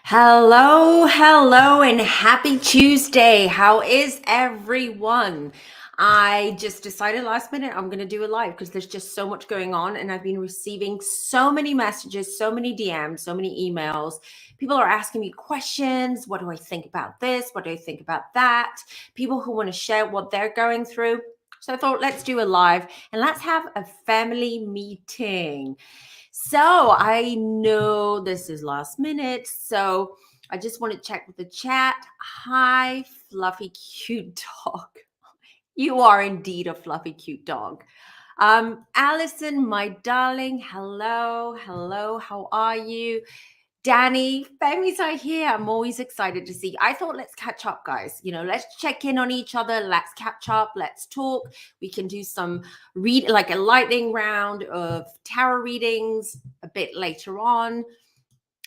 Hello, and happy Tuesday. How is everyone? I just decided last minute I'm going to do a live because there's just so much going on, and I've been receiving so many messages, so many DMs, so many emails. People are asking me questions. What do I think about this? What do I think about that? People who want to share what they're going through. So I thought, let's do a live and let's have a family meeting. So I know this is last minute, so I just want to check with the chat. Hi, fluffy, cute dog. You are indeed a fluffy, cute dog. Allison, my darling, hello, how are you? Danny, families are here. I'm always excited to see you. I thought let's catch up, guys. Let's check in on each other. Let's catch up. Let's talk. We can do some like a lightning round of tarot readings a bit later on.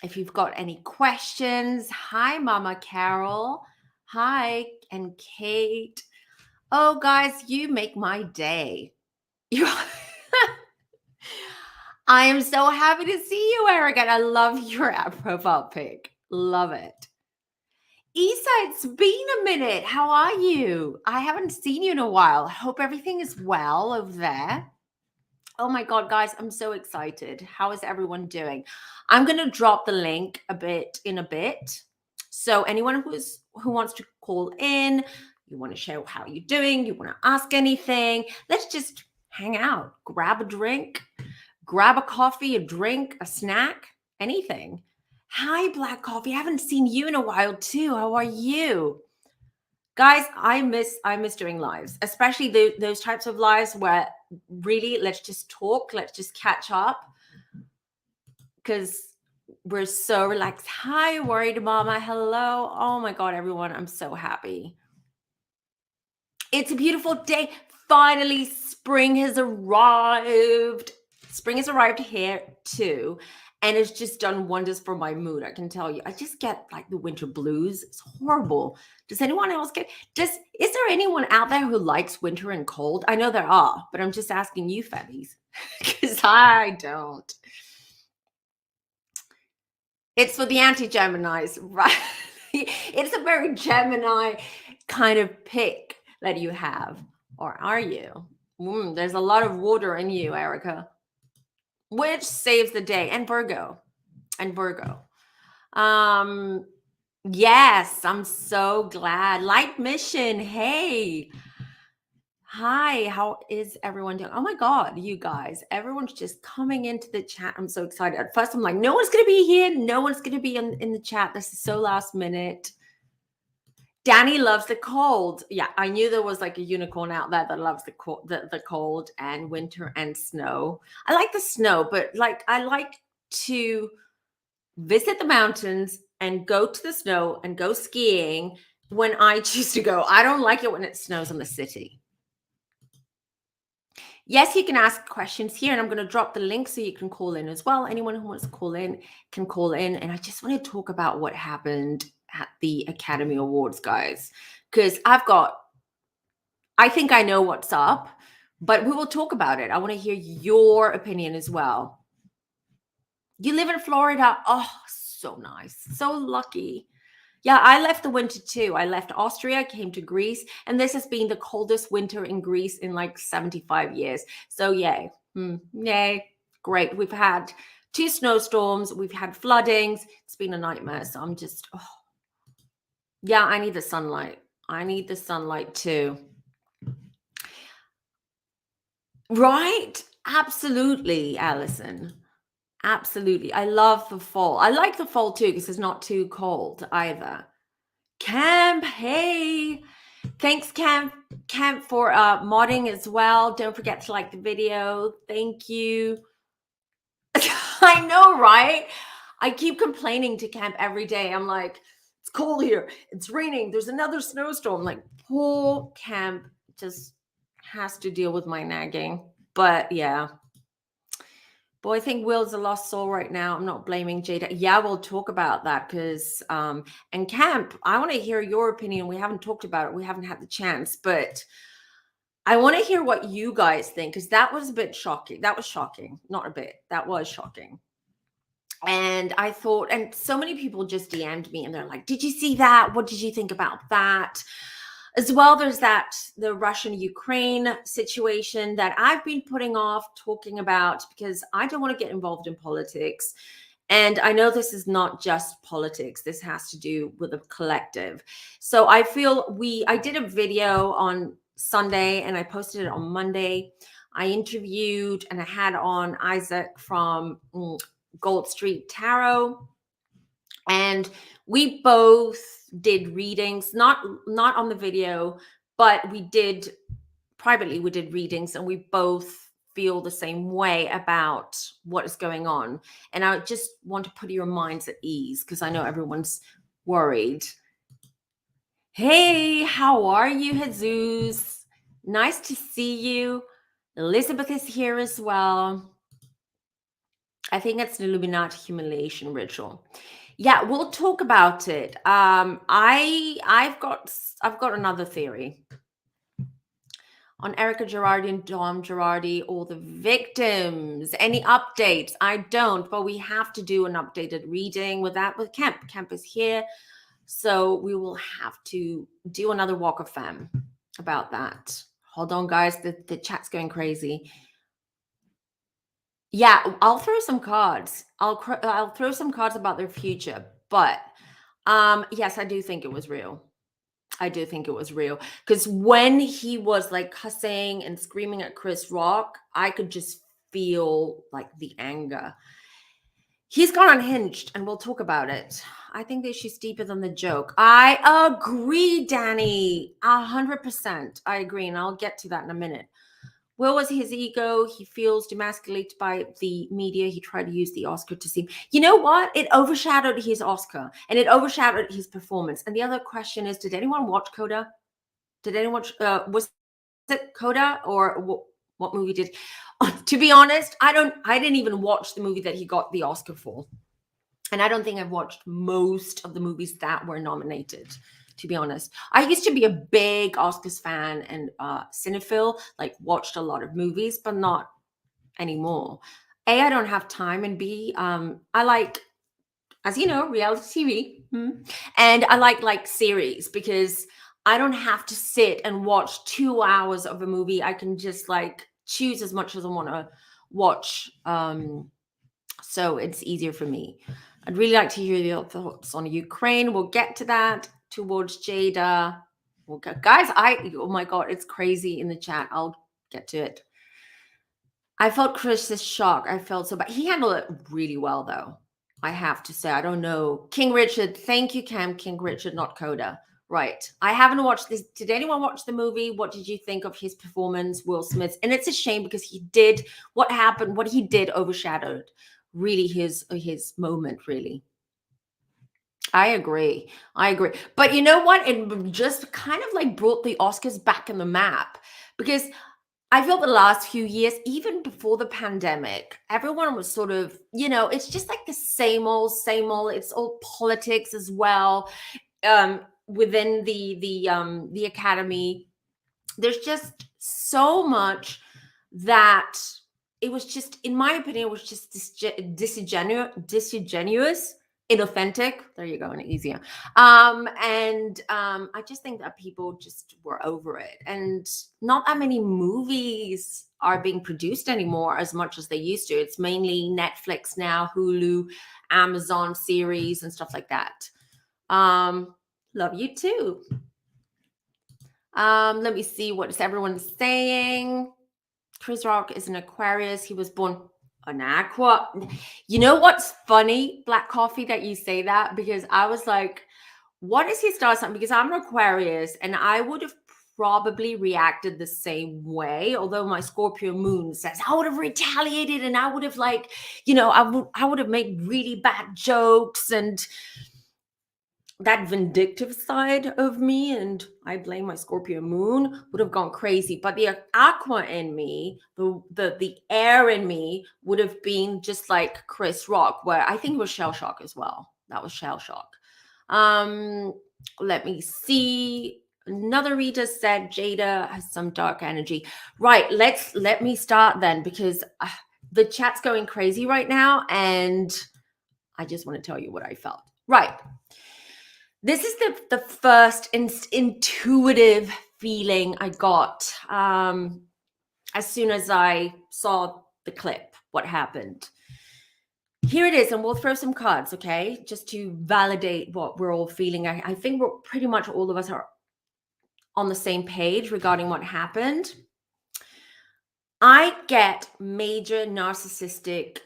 If you've got any questions. Hi, Mama Carol. Hi, and Kate. Oh, guys, you make my day. I am so happy to see you, Eric, and I love your profile pic. Love it. Isa, it's been a minute. How are you? I haven't seen you in a while. Hope everything is well over there. Oh my God, guys, I'm so excited. How is everyone doing? I'm going to drop the link in a bit. So anyone who wants to call in, you want to share how you're doing, you want to ask anything, let's just hang out, grab a drink. Grab a coffee, a drink, a snack, anything. Hi, Black Coffee. I haven't seen you in a while too. How are you? Guys, I miss doing lives, especially those types of lives where really let's just talk, let's just catch up because we're so relaxed. Hi, Worried Mama. Hello. Oh my God, everyone. I'm so happy. It's a beautiful day. Finally, spring has arrived. Spring has arrived here too, and it's just done wonders for my mood. I can tell you, I just get like the winter blues. It's horrible. Does anyone else is there anyone out there who likes winter and cold? I know there are, but I'm just asking you, Femmies, because I don't. It's for the anti-Geminis, right? It's a very Gemini kind of pick that you have, or are you? There's a lot of water in you, Erica. Which saves the day. And Virgo. Yes, I'm so glad. Light Mission. Hey. Hi, how is everyone doing? Oh my God, you guys, everyone's just coming into the chat. I'm so excited. At first, I'm like, no one's going to be here. No one's going to be in the chat. This is so last minute. Danny loves the cold. Yeah, I knew there was like a unicorn out there that loves the cold and winter and snow. I like the snow, but like I like to visit the mountains and go to the snow and go skiing when I choose to go. I don't like it when it snows in the city. Yes, you can ask questions here, and I'm going to drop the link so you can call in as well. Anyone who wants to call in can call in. And I just want to talk about what happened at the Academy Awards, guys, because I think I know what's up, but we will talk about it. I want to hear your opinion as well. You live in Florida. Oh, so nice. So lucky. Yeah, I left the winter too. I left Austria, came to Greece, and this has been the coldest winter in Greece in like 75 years. So yay. Yay. Great. We've had 2 snowstorms. We've had floodings. It's been a nightmare. So I'm just, yeah, I need the sunlight. I need the sunlight too. Right? Absolutely, Allison. Absolutely. I love the fall. I like the fall too because it's not too cold either. Camp, hey. Thanks, Camp for modding as well. Don't forget to like the video. Thank you. I know, right? I keep complaining to Camp every day. I'm like, it's cold here. It's raining. There's another snowstorm. Like, poor Camp just has to deal with my nagging. But yeah. Boy, I think Will's a lost soul right now. I'm not blaming Jada. Yeah, we'll talk about that because, and Camp, I want to hear your opinion. We haven't talked about it. We haven't had the chance, but I want to hear what you guys think because that was a bit shocking. That was shocking. Not a bit. That was shocking. And I thought, and so many people just DM'd me and they're like, did you see that? What did you think about that? As well, there's the Russian-Ukraine situation that I've been putting off talking about because I don't want to get involved in politics. And I know this is not just politics. This has to do with a collective. So I feel I did a video on Sunday and I posted it on Monday. I interviewed and I had on Isaac from Gold Street Tarot, and we both did readings, not on the video, but we did privately, we did readings, and we both feel the same way about what is going on. And I just want to put your minds at ease because I know everyone's worried. Hey, how are you, Jesus? Nice to see you. Elizabeth is here as well. I think it's an Illuminati humiliation ritual. Yeah, we'll talk about it. I've got another theory on Erica Girardi and Dom Girardi, all the victims. Any updates? I don't, but we have to do an updated reading with Kemp. Kemp is here, so we will have to do another Walk of Femme about that. Hold on, guys. The chat's going crazy. Yeah, I'll throw some cards. I'll throw some cards about their future. But yes, I do think it was real. I do think it was real. Because when he was like cussing and screaming at Chris Rock, I could just feel like the anger. He's gone unhinged, and we'll talk about it. I think the issue's deeper than the joke. I agree, Danny. 100%. I agree, and I'll get to that in a minute. Where was his ego? He feels demasculated by the media. He tried to use the Oscar to seem, you know what? It overshadowed his Oscar and it overshadowed his performance. And the other question is, did anyone watch Coda? Did anyone was it Coda or what movie did? To be honest, I didn't even watch the movie that he got the Oscar for. And I don't think I've watched most of the movies that were nominated, to be honest. I used to be a big Oscars fan and cinephile, like watched a lot of movies, but not anymore. A, I don't have time, and B, I like, as you know, reality TV. And I like series because I don't have to sit and watch 2 hours of a movie. I can just like choose as much as I want to watch. So it's easier for me. I'd really like to hear your thoughts on Ukraine. We'll get to that towards Jada. Guys, oh my God, it's crazy in the chat. I'll get to it. I felt Chris's shock. I felt so bad. He handled it really well, though. I have to say, I don't know. King Richard, thank you, Cam. King Richard, not Coda. Right. I haven't watched this. Did anyone watch the movie? What did you think of his performance, Will Smith's? And it's a shame because what he did overshadowed really his moment, really. I agree. But you know what? It just kind of like brought the Oscars back in the map because I feel the last few years, even before the pandemic, everyone was sort of, it's just like the same old. It's all politics as well. Within the Academy, there's just so much that it was just, in my opinion, it was just disingenuous, inauthentic. There you go, and easier. I just think that people just were over it, and not that many movies are being produced anymore as much as they used to. It's mainly Netflix now, Hulu, Amazon series, and stuff like that. Love you too. Let me see what everyone's saying. Chris Rock is an Aquarius. He was born an Aqua. You know what's funny, Black Coffee, that you say that? Because I was like, what is his star sign? Because I'm an Aquarius, and I would have probably reacted the same way. Although my Scorpio moon says I would have retaliated, and I would have I would have made really bad jokes and that vindictive side of me, and I blame my Scorpio moon, would have gone crazy. But the Aqua in me, the air in me, would have been just like Chris Rock, where I think it was shell shock as well. That was shell shock. Let me see. Another reader said Jada has some dark energy. Right. Let me start then, because the chat's going crazy right now, and I just want to tell you what I felt. Right. This is the first intuitive feeling I got as soon as I saw the clip, what happened. Here it is, and we'll throw some cards, okay? Just to validate what we're all feeling. I think we're pretty much all of us are on the same page regarding what happened. I get major narcissistic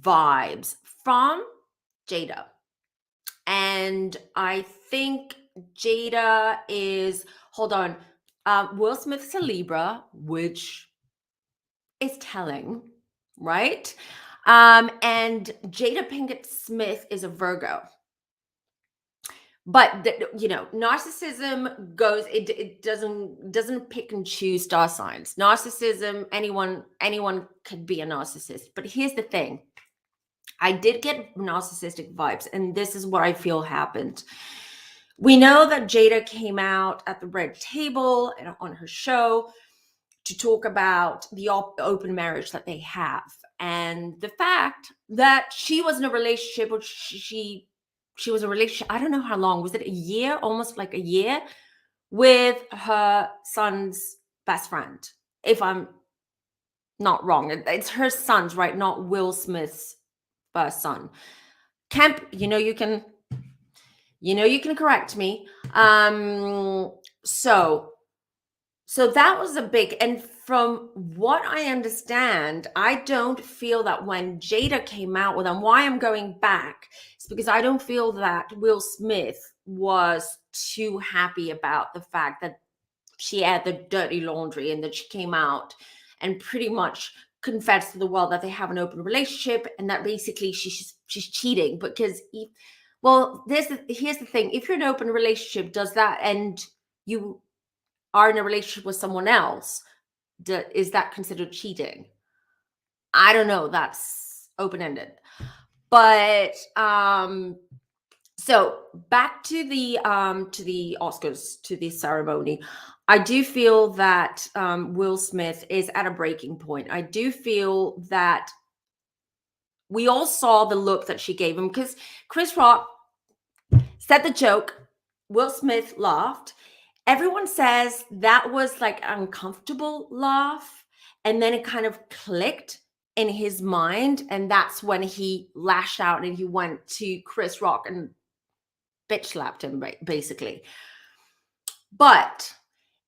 vibes from Jada. And I think Jada is, hold on, Will Smith's a Libra, which is telling, right? And Jada Pinkett Smith is a Virgo. But narcissism goes, it doesn't pick and choose star signs. Narcissism, anyone could be a narcissist. But here's the thing. I did get narcissistic vibes, and this is what I feel happened. We know that Jada came out at the red table and on her show to talk about the open marriage that they have, and the fact that she was in a relationship, or she was in a relationship, I don't know how long, was it a year, almost like a year, with her son's best friend, if I'm not wrong. It's her son's, right? Not Will Smith's first son. Kemp, you can correct me. So that was a big, and from what I understand, I don't feel that when Jada came out with them, why I'm going back is because I don't feel that Will Smith was too happy about the fact that she had the dirty laundry and that she came out and pretty much confessed to the world that they have an open relationship and that basically she's cheating. Because here's the thing. If you're in an open relationship, does that, and you are in a relationship with someone else, is that considered cheating? I don't know. That's open-ended. But so back to the Oscars, to the ceremony. I do feel that Will Smith is at a breaking point. I do feel that we all saw the look that she gave him, because Chris Rock said the joke, Will Smith laughed. Everyone says that was like an uncomfortable laugh, and then it kind of clicked in his mind, and that's when he lashed out and he went to Chris Rock and bitch slapped him, basically. But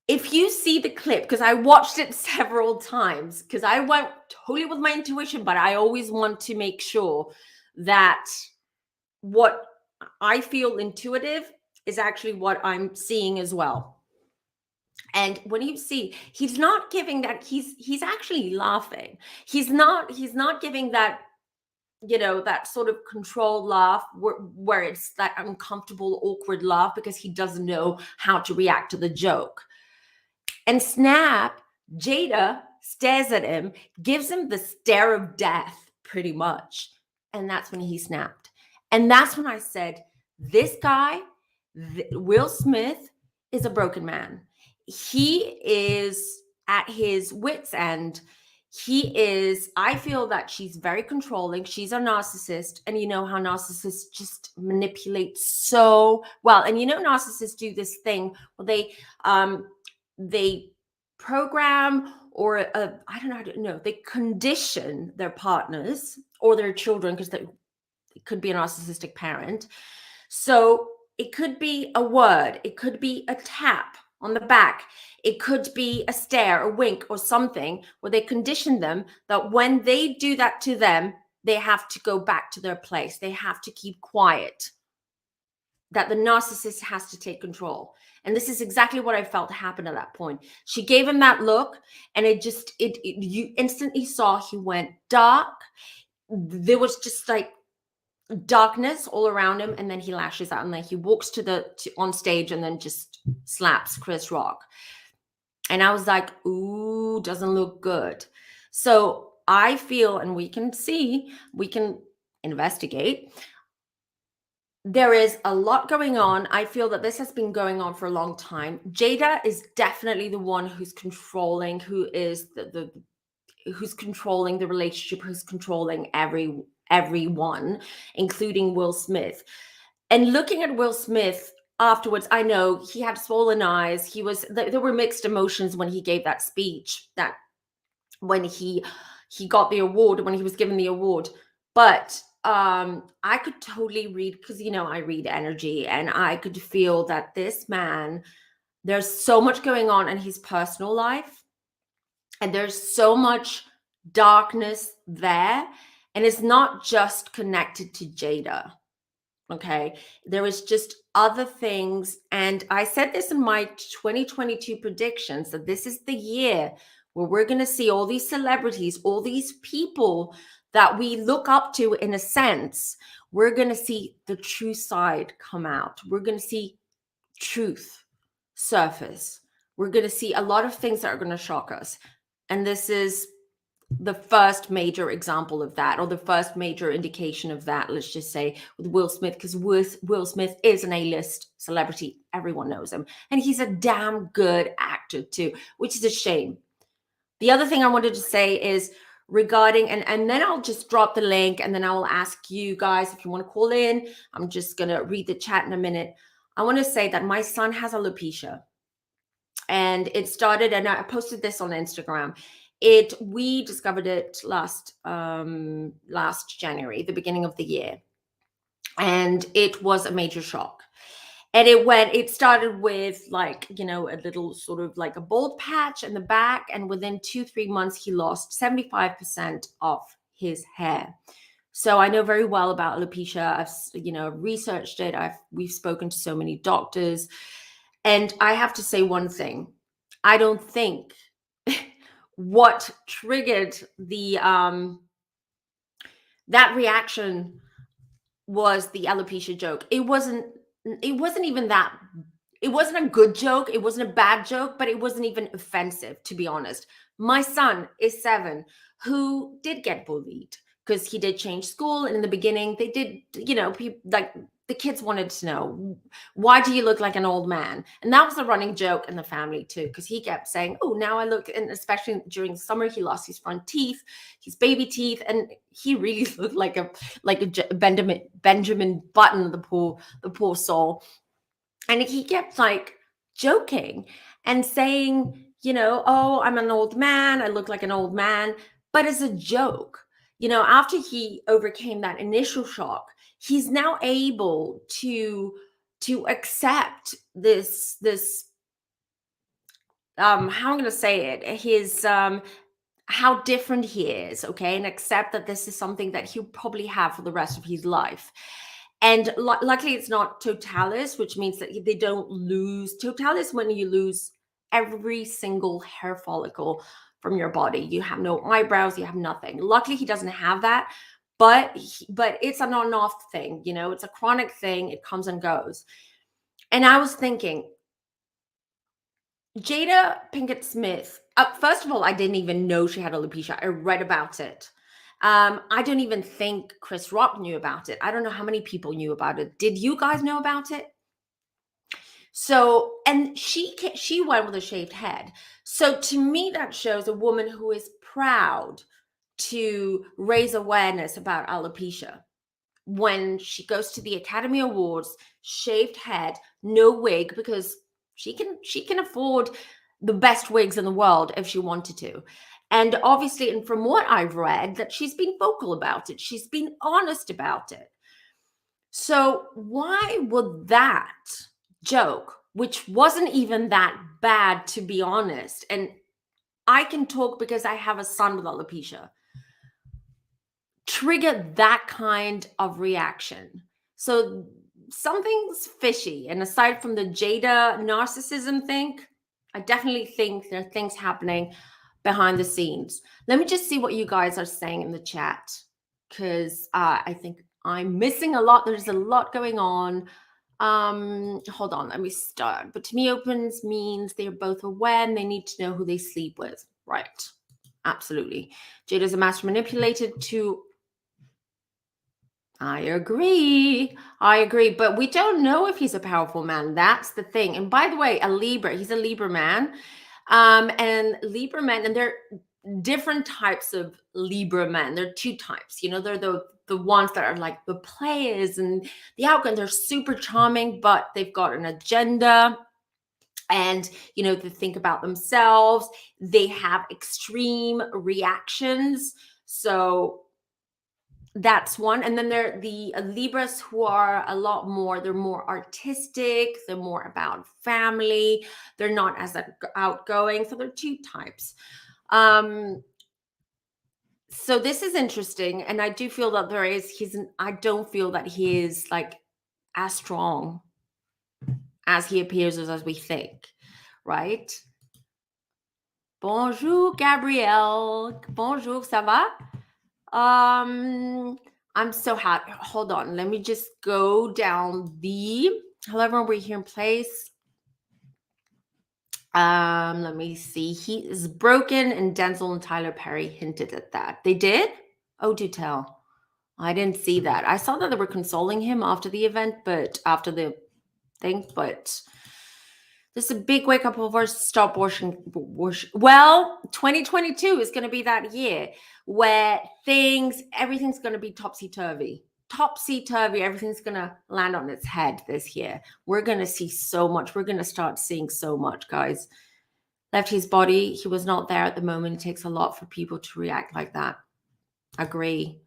if you see the clip, because I watched it several times, because I went totally with my intuition, but I always want to make sure that what I feel intuitive is actually what I'm seeing as well. And when you see, he's not giving that, he's actually laughing. He's not giving that, that sort of controlled laugh where it's that uncomfortable, awkward laugh, because he doesn't know how to react to the joke. And snap, Jada stares at him, gives him the stare of death, pretty much. And that's when he snapped. And that's when I said, this guy, Will Smith, is a broken man. He is at his wit's end. I feel that she's very controlling. She's a narcissist. And you know how narcissists just manipulate so well. And narcissists do this thing where they program, or I don't know how to know, they condition their partners or their children, because it could be a narcissistic parent. So it could be a word, it could be a tap on the back, it could be a stare, a wink, or something where they condition them that when they do that to them, they have to go back to their place. They have to keep quiet. That the narcissist has to take control. And this is exactly what I felt happened at that point. She gave him that look, and you instantly saw he went dark. There was just like darkness all around him, and then he lashes out, and then he walks on stage and then just slaps Chris Rock. And I was like, ooh, doesn't look good. So I feel, and we can investigate, there is a lot going on. I feel that this has been going on for a long time. Jada is definitely the one who's controlling, who's controlling the relationship, who's controlling everyone, including Will Smith. And looking at Will Smith afterwards, I know he had swollen eyes. There were mixed emotions when he gave that speech, that when he got the award, when he was given the award. But I could totally read, because I read energy, and I could feel that this man, there's so much going on in his personal life, and there's so much darkness there, and it's not just connected to Jada. Okay, there is just other things. And I said this in my 2022 predictions, that this is the year where we're going to see all these celebrities, all these people that we look up to in a sense. We're going to see the true side come out. We're going to see truth surface. We're going to see a lot of things that are going to shock us. And this is the first major example of that, or the first major indication of that, let's just say, with Will Smith, because Will Smith is an A-list celebrity. Everyone knows him. And he's a damn good actor too, which is a shame. The other thing I wanted to say is regarding, and then I'll just drop the link, and then I will ask you guys if you want to call in. I'm just going to read the chat in a minute. I want to say that my son has alopecia. And it started, and I posted this on Instagram. We discovered it last January, the beginning of the year, and it was a major shock. And it started with a little sort of like a bald patch in the back, and within 2-3 months he lost 75% of his hair. So I know very well about alopecia. I've researched it. We've spoken to so many doctors, and I have to say one thing. I don't think what triggered that reaction was the alopecia joke. It wasn't even that. It wasn't a good joke. It wasn't a bad joke, but it wasn't even offensive, to be honest. My son is 7, who did get bullied because he did change school. And in the beginning, they did, people, like, the kids wanted to know, why do you look like an old man? And that was a running joke in the family too, because he kept saying, oh, now I look, and especially during summer, he lost his front teeth, his baby teeth, and he really looked like a Benjamin Button, the poor soul. And he kept joking and saying, oh, I'm an old man, I look like an old man, but as a joke. After he overcame that initial shock, he's now able to accept this how I'm going to say it, his how different he is, okay, and accept that this is something that he'll probably have for the rest of his life. And luckily it's not totalis, which means that they don't lose. Totalis, when you lose every single hair follicle from your body, you have no eyebrows, you have nothing. Luckily he doesn't have that, but it's an on-off thing, it's a chronic thing. It comes and goes. And I was thinking, Jada Pinkett Smith, first of all, I didn't even know she had alopecia. I read about it. I don't even think Chris Rock knew about it. I don't know how many people knew about it. Did you guys know about it? So, and she went with a shaved head. So to me, that shows a woman who is proud to raise awareness about alopecia. When she goes to the Academy Awards, shaved head, no wig, because she can afford the best wigs in the world if she wanted to. And obviously, and from what I've read, that she's been vocal about it. She's been honest about it. So why would that joke, which wasn't even that bad, to be honest, and I can talk because I have a son with alopecia, trigger that kind of reaction? So something's fishy. And aside from the Jada narcissism thing, I definitely think there are things happening behind the scenes. Let me just see what you guys are saying in the chat, because I think I'm missing a lot. There's a lot going on. Hold on, let me start. But to me, opens means they're both aware and they need to know who they sleep with. Right. Absolutely. Jada's a master manipulated to... I agree. But we don't know if he's a powerful man. That's the thing. And by the way, he's a Libra man. And Libra men, and different types of Libra men. There are two types. You know, they're the ones that are like the players and the outgoing. They're super charming, but they've got an agenda. And, you know, they think about themselves. They have extreme reactions. So that's one. And then there are the Libras who are a lot more, they're more artistic, they're more about family, they're not as outgoing. So there are two types. So this is interesting. And I do feel that I don't feel that he is like as strong as he appears as we think, right? Bonjour, Gabrielle. Bonjour, ça va? I'm so happy. Hold on. Let me just go down hello everyone, we're here in place. Let me see. He is broken, and Denzel and Tyler Perry hinted at that. They did? Oh, do tell. I didn't see that. I saw that they were consoling him after the event, but after the thing, but this is a big wake up of us. Stop washing. Well, 2022 is going to be that year where everything's going to be topsy-turvy. Topsy-turvy. Everything's going to land on its head this year. We're going to see so much. We're going to start seeing so much, guys. Left his body. He was not there at the moment. It takes a lot for people to react like that. Agree.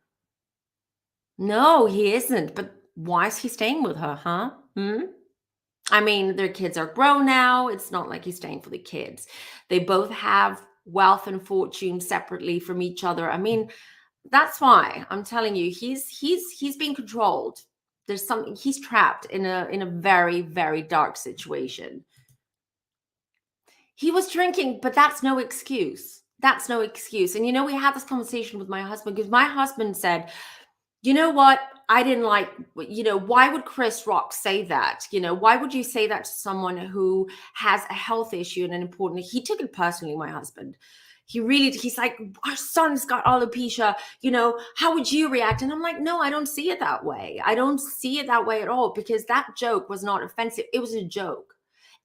No, he isn't. But why is he staying with her, huh? I mean, their kids are grown now. It's not like he's staying for the kids. They both have wealth and fortune separately from each other. I mean, that's why I'm telling you, he's being controlled. There's something, he's trapped in a very, very dark situation. He was drinking, but that's no excuse. That's no excuse. And you know, we had this conversation with my husband because my husband said, you know what? I didn't like, you know, why would Chris Rock say that? You know, why would you say that to someone who has a health issue and an important, he took it personally, my husband. He's like, our son's got alopecia, you know, how would you react? And I'm like, no, I don't see it that way. I don't see it that way at all, because that joke was not offensive. It was a joke.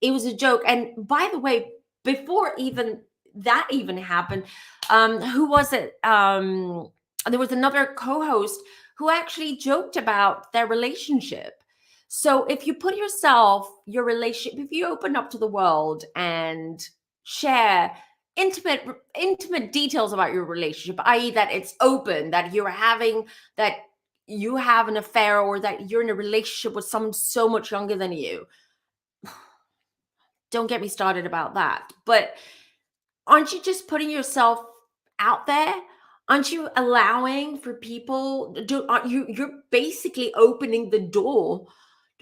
It was a joke. And by the way, before even that even happened, who was it? There was another co-host who actually joked about their relationship. So if you put your relationship, if you open up to the world and share intimate details about your relationship, i.e. that it's open, that you have an affair, or that you're in a relationship with someone so much younger than you, don't get me started about that. But aren't you just putting yourself out there? Aren't you allowing for people you're basically opening the door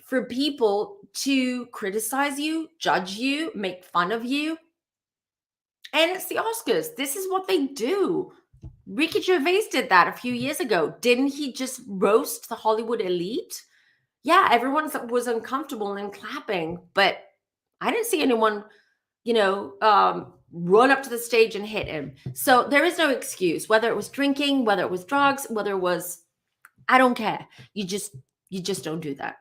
for people to criticize you, judge you, make fun of you? And it's the Oscars. This is what they do. Ricky Gervais did that a few years ago. Didn't he just roast the Hollywood elite? Yeah, everyone was uncomfortable and clapping, but I didn't see anyone, you know, run up to the stage and hit him. So there is no excuse, whether it was drinking, whether it was drugs, whether it was, I don't care. You just don't do that.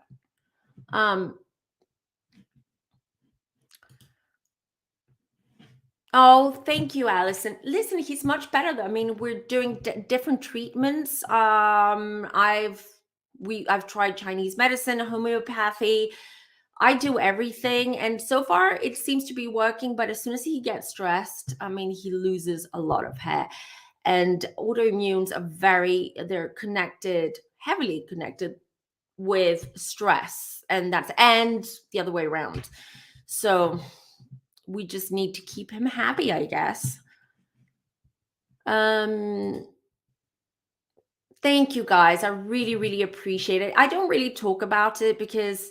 Oh, thank you, Allison. Listen, he's much better though. I mean, we're doing different treatments. I've tried Chinese medicine, homeopathy. I do everything, and so far it seems to be working. But as soon as he gets stressed, I mean, he loses a lot of hair. And autoimmunes are they're connected, heavily connected with stress, and the other way around. So we just need to keep him happy, I guess. Thank you guys. I really, really appreciate it. I don't really talk about it because,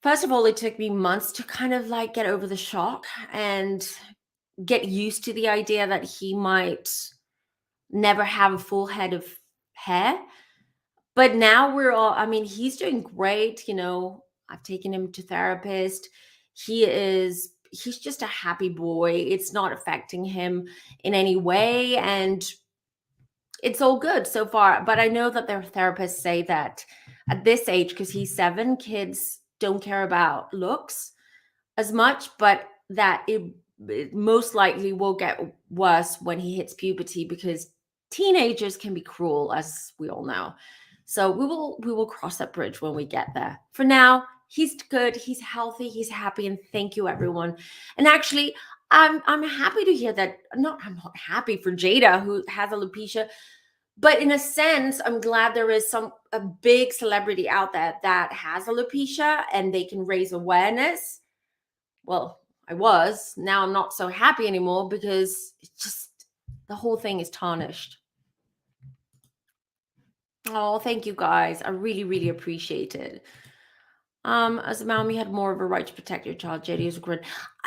first of all, it took me months to kind of like get over the shock and get used to the idea that he might never have a full head of hair. But now he's doing great. You know, I've taken him to therapist. He's just a happy boy. It's not affecting him in any way. And it's all good so far. But I know that their therapists say that at this age, because he's 7, kids don't care about looks as much, but that it most likely will get worse when he hits puberty, because teenagers can be cruel, as we all know. So we will cross that bridge when we get there. For now, he's good, he's healthy, he's happy, and thank you, everyone. And actually, I'm happy to hear that. I'm not happy for Jada, who has alopecia, but in a sense, I'm glad there is a big celebrity out there that has alopecia and they can raise awareness. Well, I was. Now I'm not so happy anymore, because it's just, the whole thing is tarnished. Oh, thank you guys. I really, really appreciate it. As a mom, you had more of a right to protect your child. JD is great.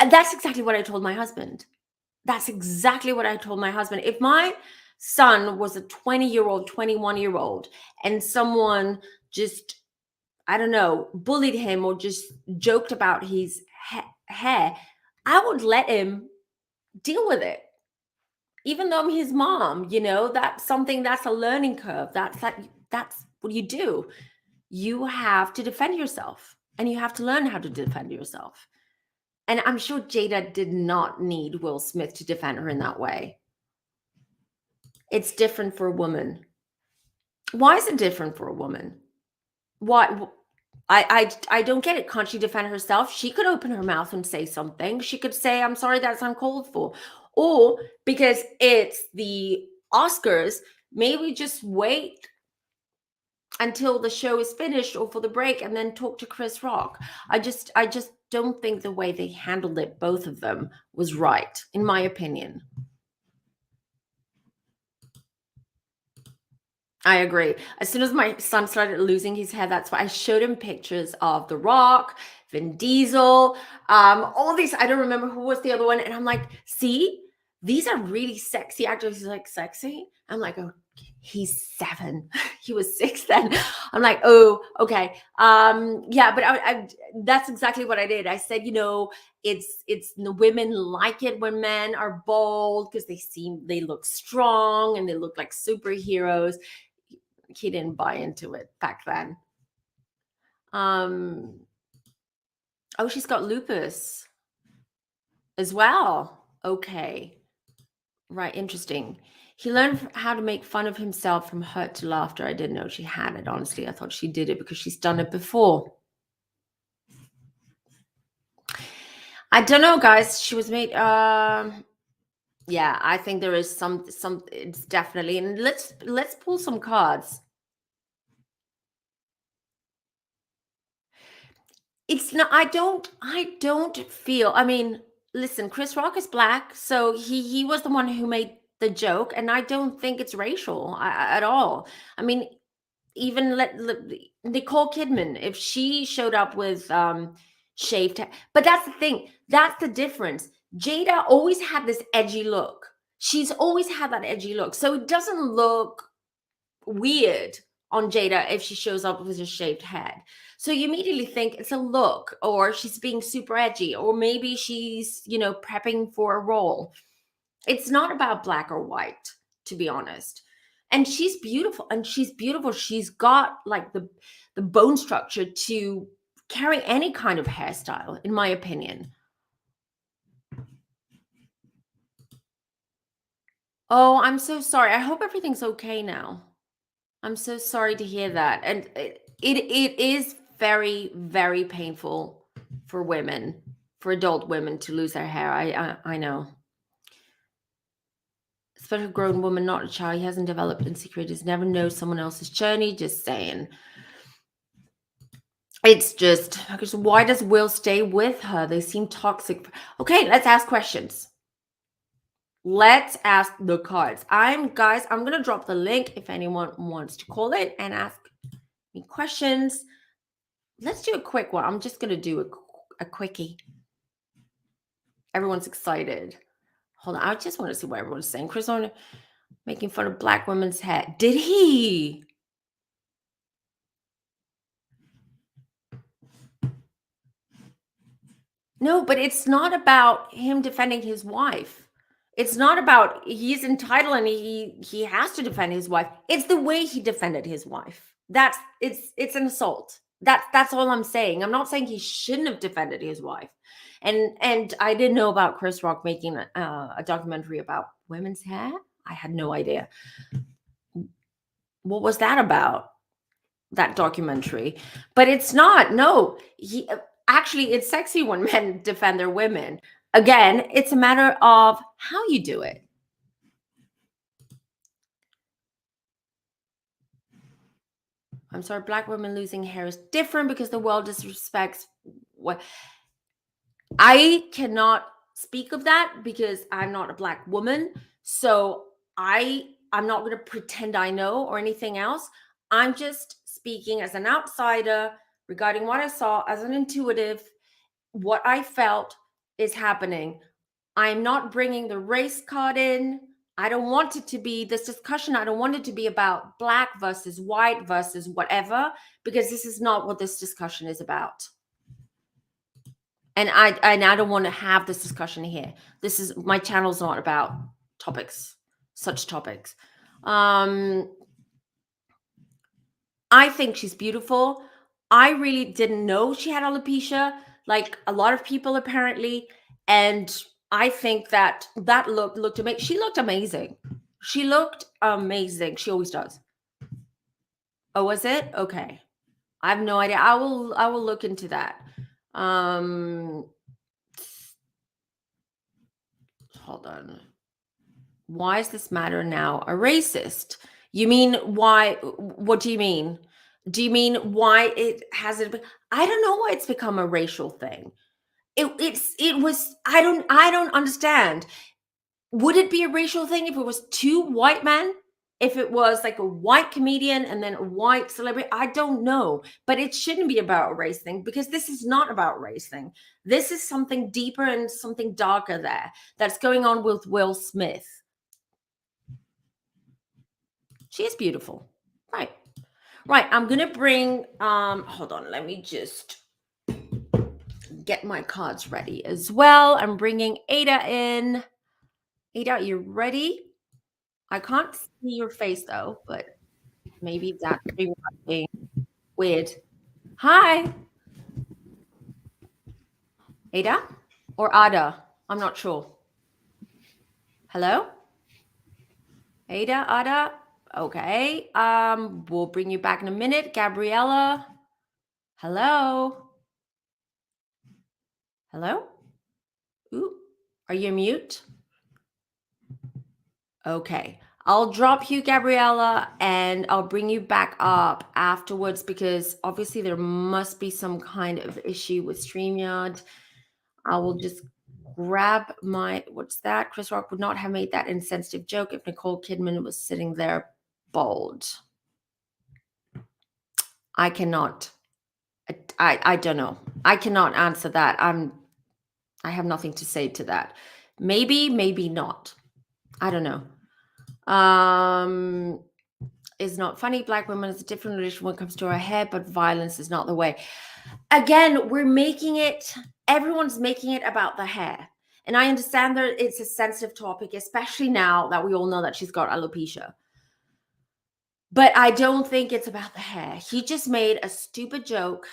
That's exactly what I told my husband. That's exactly what I told my husband. If my son was a 20-year-old, 21-year-old, and someone just, I don't know, bullied him or just joked about his hair, I would let him deal with it. Even though I'm his mom, that's something, that's a learning curve. That's what you do. You have to defend yourself, and you have to learn how to defend yourself. And I'm sure Jada did not need Will Smith to defend her in that way. It's different for a woman. Why is it different for a woman? Why? I don't get it. Can't she defend herself? She could open her mouth and say something. She could say, "I'm sorry, that's uncalled for." Or, because it's the Oscars, maybe just wait until the show is finished or for the break and then talk to Chris Rock. I just don't think the way they handled it, both of them, was right, in my opinion. I agree. As soon as my son started losing his hair, that's why I showed him pictures of The Rock, Vin Diesel, all these. I don't remember who was the other one. And I'm like, see, these are really sexy actors. He's like, sexy? I'm like, oh, he's 7. He was 6 then. I'm like, oh, okay. Yeah, but that's exactly what I did. I said, it's the women like it when men are bold, because they look strong and they look like superheroes. He didn't buy into it back then. Oh, she's got lupus as well. Okay. Right. Interesting. He learned how to make fun of himself from hurt to laughter. I didn't know she had it, honestly. I thought she did it because she's done it before. I don't know, guys. She was made yeah, I think there is some it's definitely. And let's pull some cards. It's not, I don't feel, I mean, listen, Chris Rock is black, so he was the one who made the joke, and I don't think it's racial at all. I mean, even Nicole Kidman, if she showed up with shaved hair, but that's the thing, that's the difference. Jada always had this edgy look. She's always had that edgy look, so it doesn't look weird on Jada if she shows up with a shaved head. So you immediately think it's a look, or she's being super edgy, or maybe she's, prepping for a role. It's not about black or white, to be honest. And she's beautiful, She's got like the bone structure to carry any kind of hairstyle, in my opinion. Oh, I'm so sorry. I hope everything's okay now. I'm so sorry to hear that. And it is very, very painful for women, for adult women, to lose their hair. I know. Especially a grown woman, not a child. He hasn't developed insecurities, never knows someone else's journey. Just saying. It's just, because why does Will stay with her? They seem toxic. Okay, let's ask questions. Let's ask the cards. I'm going to drop the link if anyone wants to call it and ask me questions. Let's do a quick one. I'm just going to do a quickie. Everyone's excited. Hold on. I just want to see what everyone's saying. Chris on making fun of black women's hair. Did he? No, but it's not about him defending his wife. It's not about, he's entitled and he has to defend his wife. It's the way he defended his wife. It's an assault. That's all I'm saying. I'm not saying he shouldn't have defended his wife. And I didn't know about Chris Rock making a documentary about women's hair. I had no idea. What was that about? That documentary? But it's not. No, he actually, it's sexy when men defend their women. Again, it's a matter of how you do it. I'm sorry, black women losing hair is different because the world disrespects what I cannot speak of that because I'm not a black woman. So I'm not going to pretend I know or anything else. I'm just speaking as an outsider regarding what I saw as an intuitive, what I felt is happening. I'm not bringing the race card in. I don't want it to be this discussion. I don't want it to be about black versus white versus whatever, because this is not what this discussion is about. And I don't want to have this discussion here. This is my channel's not about such topics. I think she's beautiful. I really didn't know she had alopecia, like a lot of people apparently. And I think that looked amazing. She looked amazing. She looked amazing. She always does. Oh, was it? Okay. I have no idea. I will look into that. Hold on. Why is this matter now a racist? You mean why? What do you mean? Do you mean why it hasn't been? I don't know why it's become a racial thing. It was. I don't understand. Would it be a racial thing if it was two white men? If it was like a white comedian and then a white celebrity? I don't know. But it shouldn't be about a race thing, because this is not about race thing. This is something deeper and something darker there that's going on with Will Smith. She is beautiful. Right. Right. I'm going to bring, hold on. Let me just get my cards ready as well. I'm bringing Ada in. Ada, you ready? I can't see your face though, but maybe that's being weird. Hi, Ada or Ada? I'm not sure. Hello? Ada? Okay. We'll bring you back in a minute. Gabriella. Hello? Hello? Ooh, are you mute? Okay. I'll drop you, Gabriella, and I'll bring you back up afterwards, because obviously there must be some kind of issue with StreamYard. I will just grab my, what's that? Chris Rock would not have made that insensitive joke if Nicole Kidman was sitting there bald. I cannot. I don't know. I cannot answer that. I have nothing to say to that. Maybe not. I don't know. Is not funny. Black women is a different religion when it comes to our hair, but violence is not the way. Again, everyone's making it about the hair. And I understand that it's a sensitive topic, especially now that we all know that she's got alopecia. But I don't think it's about the hair. He just made a stupid joke.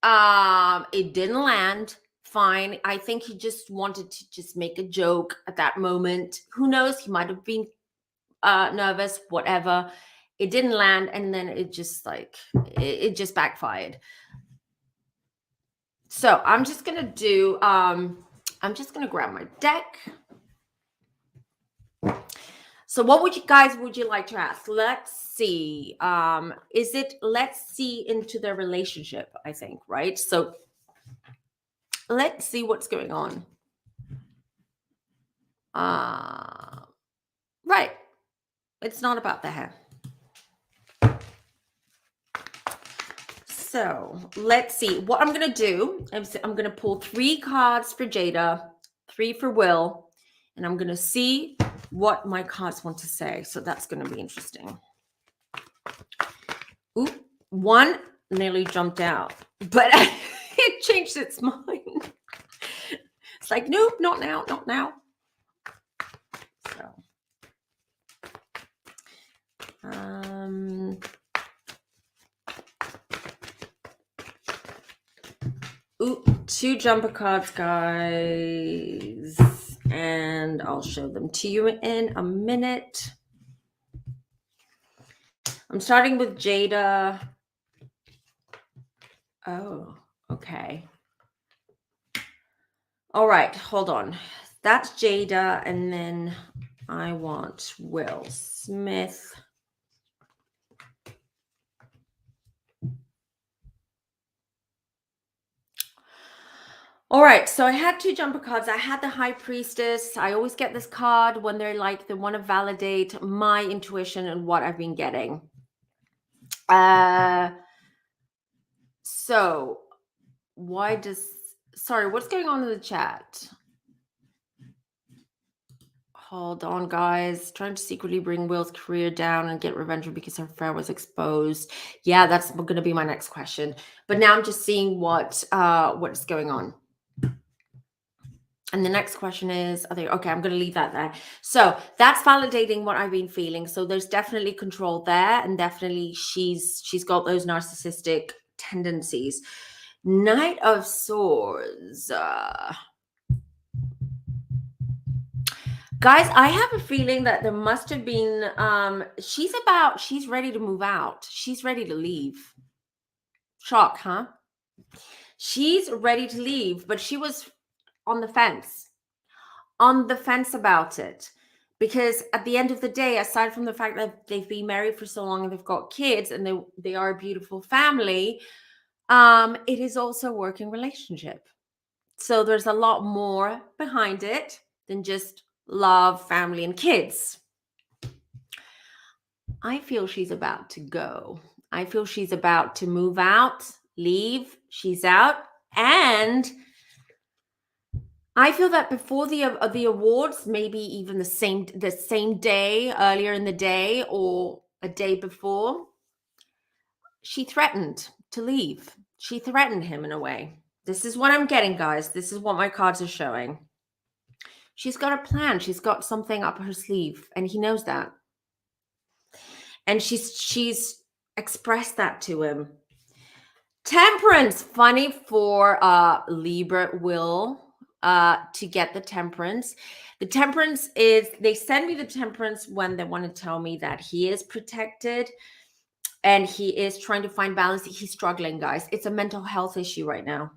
It didn't land. Fine. I think he just wanted to just make a joke at that moment. Who knows? He might have been nervous, whatever. It didn't land, and then it just it just backfired. So I'm just gonna do I'm just gonna grab my deck. So what would you like to ask? Let's see. Is it let's see into their relationship, I think, right? So let's see what's going on. Right. It's not about the hair. So let's see. What I'm going to do, I'm going to pull 3 cards for Jada, 3 for Will, and I'm going to see what my cards want to say. So that's going to be interesting. Ooh, 1 nearly jumped out, but it changed its mind. It's like, nope, not now, not now. So, Ooh, 2 jumper cards, guys. And I'll show them to you in a minute. I'm starting with Jada. Oh, okay. All right, hold on. That's Jada, and then I want Will Smith. All right, so I had 2 jumper cards. I had the High Priestess. I always get this card when they're like, they want to validate my intuition and what I've been getting. So why does, sorry, what's going on in the chat? Hold on, guys. Trying to secretly bring Will's career down and get revenge because her affair was exposed. Yeah, that's going to be my next question. But now I'm just seeing what's going on. And the next question is, okay, I'm going to leave that there. So that's validating what I've been feeling. So there's definitely control there, and definitely she's got those narcissistic tendencies. Knight of Swords. Guys, I have a feeling that there must have been, she's ready to move out. She's ready to leave. Shock, huh? She's ready to leave, but she was on the fence about it. Because at the end of the day, aside from the fact that they've been married for so long and they've got kids and they are a beautiful family, it is also a working relationship. So there's a lot more behind it than just love, family, and kids. I feel she's about to go. I feel she's about to move out, leave. She's out. And I feel that before the awards, maybe even the same day, earlier in the day or a day before, she threatened to leave. She threatened him in a way. This is what I'm getting, guys. This is what my cards are showing. She's got a plan. She's got something up her sleeve, and he knows that. And she's expressed that to him. Temperance, funny for Libra Will to get the Temperance. The Temperance is, they send me the Temperance when they want to tell me that he is protected and he is trying to find balance. He's struggling, guys. It's a mental health issue right now.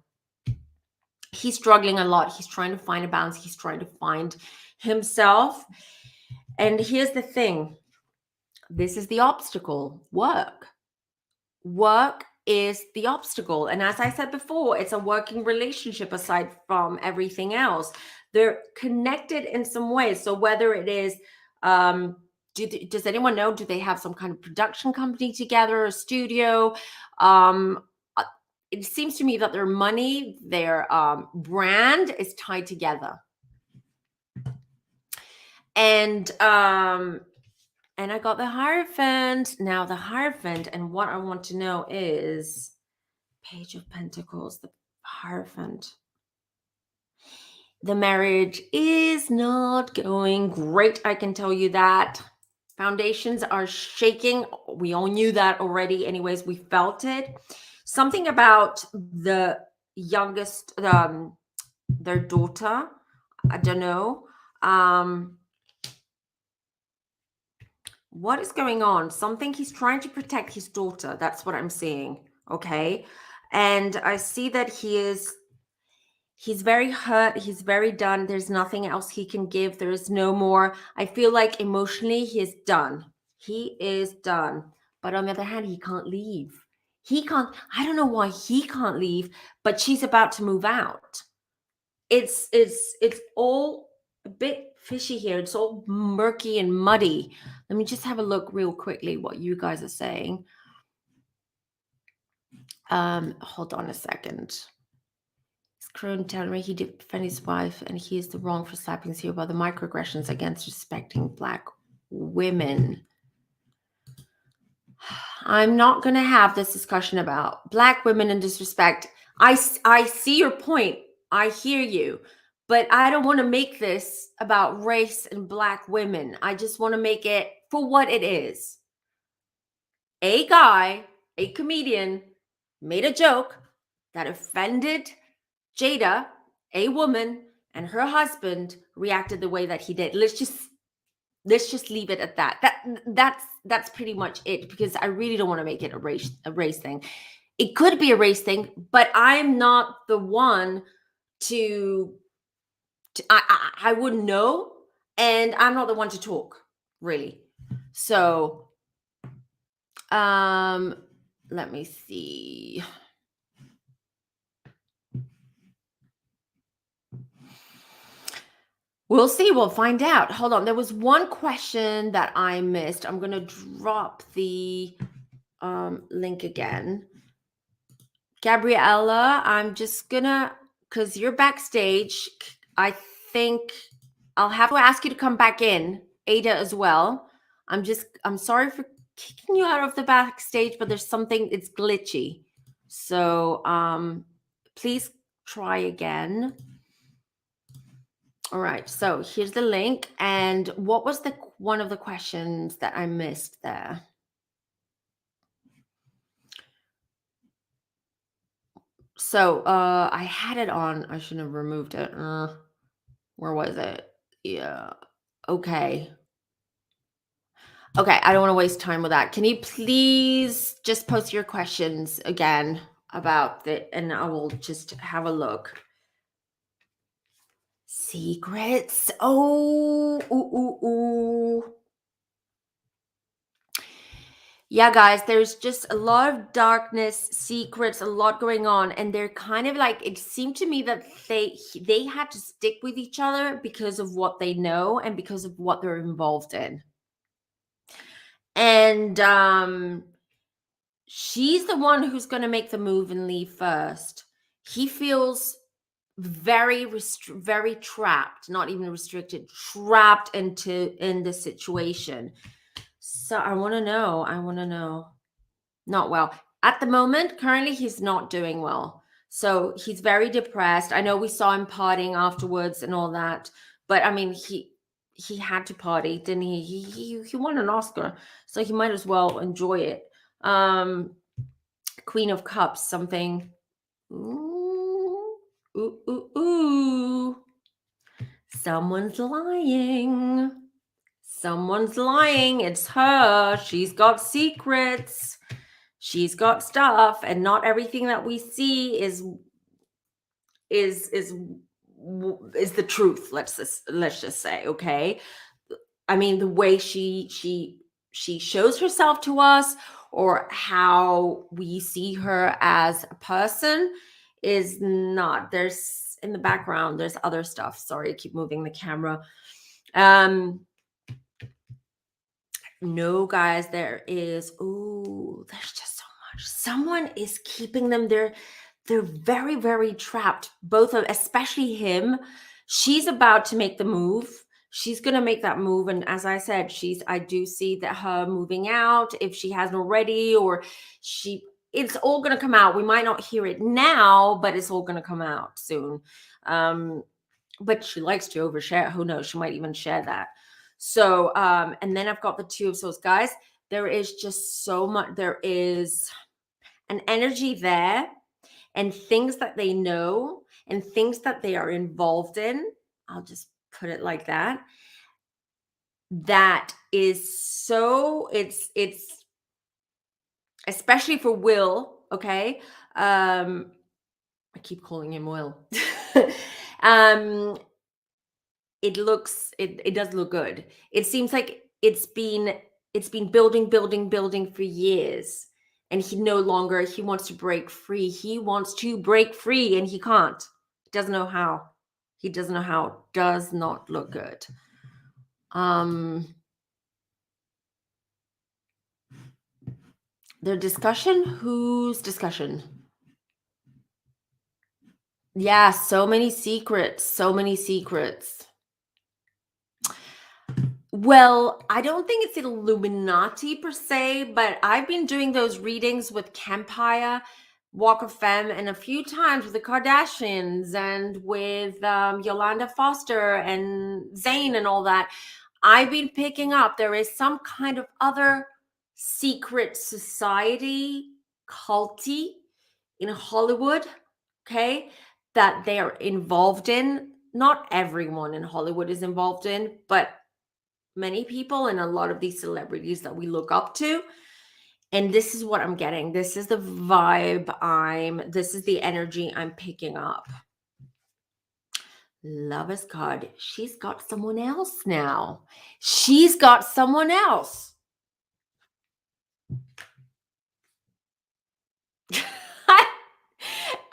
He's struggling a lot. He's trying to find a balance. He's trying to find himself. And here's the thing. This is the obstacle. Work is the obstacle. And as I said before, it's a working relationship aside from everything else. They're connected in some ways. So whether it is, does anyone know, do they have some kind of production company together, a studio? It seems to me that their money, their brand is tied together. And I got the Hierophant. Now the Hierophant, and what I want to know is Page of Pentacles, the Hierophant. The marriage is not going great, I can tell you that. Foundations are shaking. We all knew that already. Anyways, we felt it. Something about the youngest, their daughter, I don't know. What is going on? Something, he's trying to protect his daughter. That's what I'm seeing. Okay. And I see that he's very hurt. He's very done. There's nothing else he can give. There is no more. I feel like emotionally he is done. He is done. But on the other hand, he can't leave. He can't. I don't know why he can't leave, but she's about to move out. It's all a bit fishy here. It's all murky and muddy. Let me just have a look real quickly what you guys are saying. Hold on a second. His crone telling me he did defend his wife and he is the wrong for slapping Zero about the microaggressions against respecting Black women. I'm not going to have this discussion about Black women and disrespect. I see your point. I hear you. But I don't want to make this about race and Black women. I just want to make it for what it is. A guy, a comedian, made a joke that offended Jada, a woman, and her husband reacted the way that he did. Let's just leave it at that. That's pretty much it, because I really don't want to make it a race thing. It could be a race thing, but I'm not the one to, I wouldn't know, and I'm not the one to talk, really. So let me see. We'll see. We'll find out. Hold on. There was one question that I missed. I'm going to drop the link again. Gabriella, I'm just going to, because you're backstage, I think I'll have to ask you to come back in. Ada as well. I'm sorry for kicking you out of the backstage, but there's something, it's glitchy. So please try again. All right, so here's the link. And what was the one of the questions that I missed there? So I had it on. I shouldn't have removed it. Where was it? Yeah. Okay. Okay, I don't want to waste time with that. Can you please just post your questions again about it, and I will just have a look. Secrets. Oh, ooh, ooh, ooh. Yeah, guys, there's just a lot of darkness, secrets, a lot going on, and they're kind of like, it seemed to me that they had to stick with each other because of what they know and because of what they're involved in. And she's the one who's going to make the move and leave first. He feels very trapped, not even restricted, trapped in the situation. So I want to know. Not well. At the moment, currently, he's not doing well. So he's very depressed. I know we saw him partying afterwards and all that, but I mean, he had to party, didn't he? He won an Oscar, so he might as well enjoy it. Queen of Cups, something. Ooh, ooh, ooh, ooh. Someone's lying. Someone's lying. It's her. She's got secrets. She's got stuff, and not everything that we see is the truth. Let's just say, okay. I mean, the way she shows herself to us, or how we see her as a person, is not. There's in the background, there's other stuff. Sorry, I keep moving the camera. No, guys, there is. Oh, there's just so much. Someone is keeping them there. They're very trapped. Both of, especially him. She's about to make the move. She's gonna make that move, and as I said, I do see that her moving out, if she hasn't already, or it's all gonna come out. We might not hear it now, but it's all gonna come out soon. But she likes to overshare. Who knows? She might even share that. So, and then I've got the Two of Swords, guys. There is just so much. There is an energy there, and things that they know, and things that they are involved in. I'll just put it like that. That is so. It's especially for Will. Okay. I keep calling him Will. It does look good. It seems like it's been building for years, and he wants to break free. He wants to break free, and he can't. He doesn't know how. Does not look good. Their discussion? Whose discussion? Yeah, so many secrets. Well, I don't think it's Illuminati per se, but I've been doing those readings with Campire, Walk of Femme, and a few times with the Kardashians and with Yolanda Foster and Zayn and all that. I've been picking up there is some kind of other secret society, culty in Hollywood, okay, that they are involved in. Not everyone in Hollywood is involved in, but many people and a lot of these celebrities that we look up to. And this is what I'm getting. This is the vibe this is the energy I'm picking up. Lover's card. She's got someone else now. She's got someone else.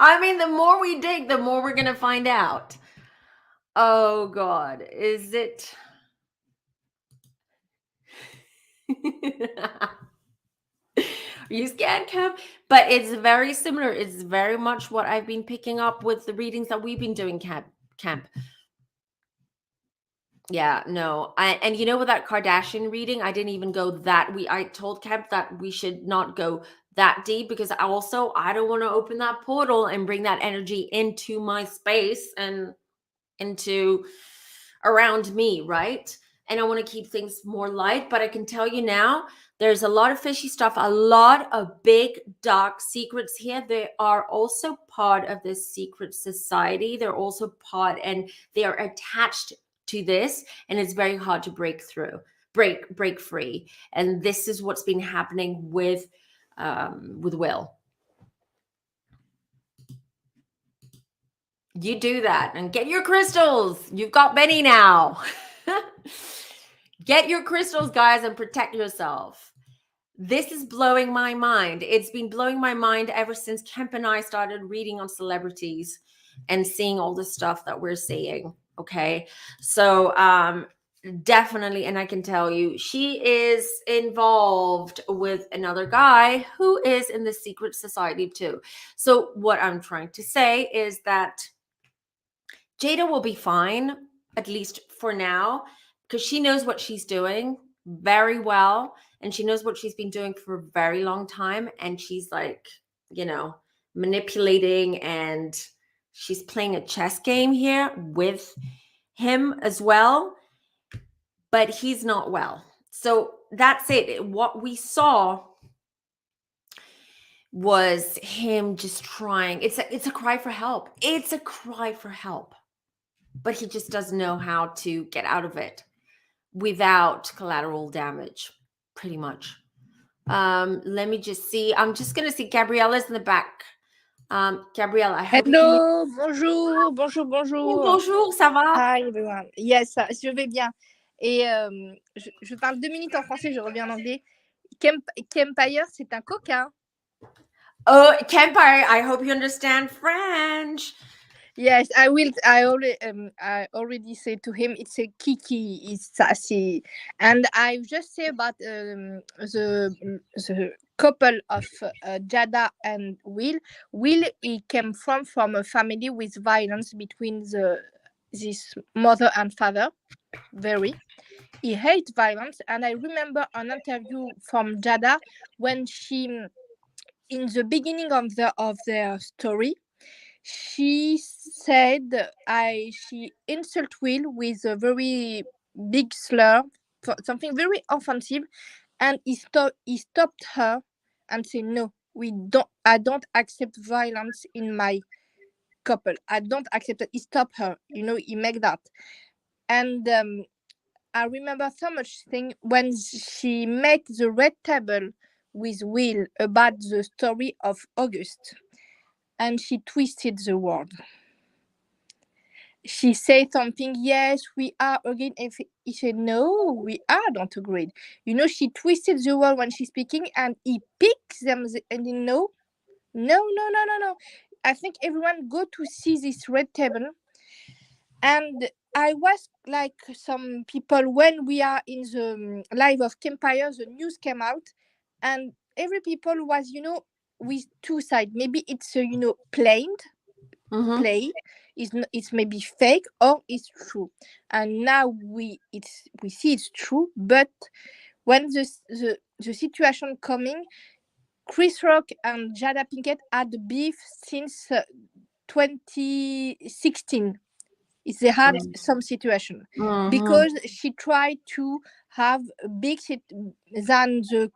I mean, the more we dig, the more we're going to find out. Oh, God. Is it? Are you scared, Kev? But it's very similar. It's very much what I've been picking up with the readings that we've been doing, Camp. Yeah, no. And you know, with that Kardashian reading, I didn't even go that I told Kemp that we should not go that deep because I don't want to open that portal and bring that energy into my space and into around me, right? And I want to keep things more light, but I can tell you now, there's a lot of fishy stuff, a lot of big dark secrets here. They are also part of this secret society. They're also part, and they are attached to this, and it's very hard to break free. And this is what's been happening with Will. You do that and get your crystals. You've got many now. Get your crystals, guys, and protect yourself. This is blowing my mind. It's been blowing my mind ever since Kemp and I started reading on celebrities and seeing all the stuff that we're seeing. Okay. So definitely, and I can tell you, she is involved with another guy who is in the secret society too. So what I'm trying to say is that Jada will be fine, at least for now, because she knows what she's doing very well. And she knows what she's been doing for a very long time. And she's like, manipulating, and she's playing a chess game here with him as well. But he's not well. So that's it. What we saw was him just trying. It's a cry for help. It's a cry for help. But he just doesn't know how to get out of it without collateral damage, pretty much. Let me just see. I'm just going to see Gabriella's in the back. Gabriella, I hope Hello, bonjour. Bonjour, ça va? Hi everyone. Yes, je vais bien. Et je parle 2 minutes en français, je reviens en anglais. Kempire, c'est un coquin. Oh, Kempire, I hope you understand French. Yes, I will. I already said to him, it's a kiki, it's sassy. And I just say about the couple of Jada and Will. Will, he came from a family with violence between this mother and father. Very. He hates violence, and I remember an interview from Jada when she, in the beginning of their story, she said she insulted Will with a very big slur, something very offensive, and he stopped her and said, "No, I don't accept violence in my couple. I don't accept it." He stopped her. He made that. And I remember so much thing when she made the red table with Will about the story of August, and she twisted the word. She said something, yes, we are again. And he said, no, we are not agreed. She twisted the word when she's speaking, and he picks them and no. I think everyone go to see this red table. And I was like some people when we are in the live of Kempire, the news came out, and every people was, with two sides. Maybe it's, play. It's maybe fake or it's true. And now we see it's true, but when the situation coming, Chris Rock and Jada Pinkett had beef since 2016. They had some situation because she tried to have a big than the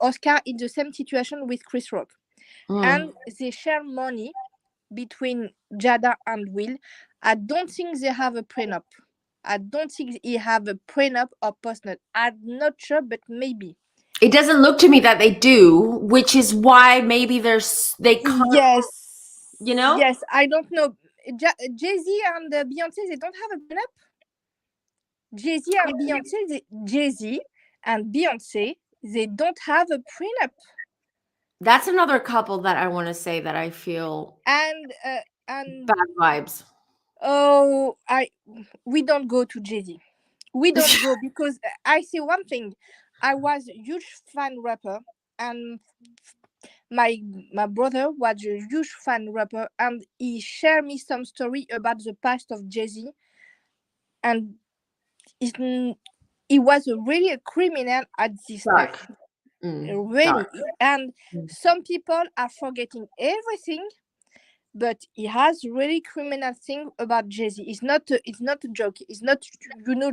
Oscar in the same situation with Chris Rock, and they share money between Jada and Will. I don't think they have a prenup. I don't think he have a prenup or postnut. I'm not sure, but maybe. It doesn't look to me that they do, which is why maybe they can't, you know? Yes. I don't know. Jay Z and Beyonce, they don't have a prenup. Jay Z and Beyonce, they don't have a prenup. That's another couple that I want to say that I feel And bad vibes. oh, we don't go to Jay Z. We don't go because I say one thing. I was a huge fan rapper, and my brother was a huge fan rapper, and he shared me some story about the past of Jay Z, and it, he was really a criminal at this time. Dark. Really, Dark. and some people are forgetting everything, but he has really criminal thing about Jay-Z. It's not a joke. It's not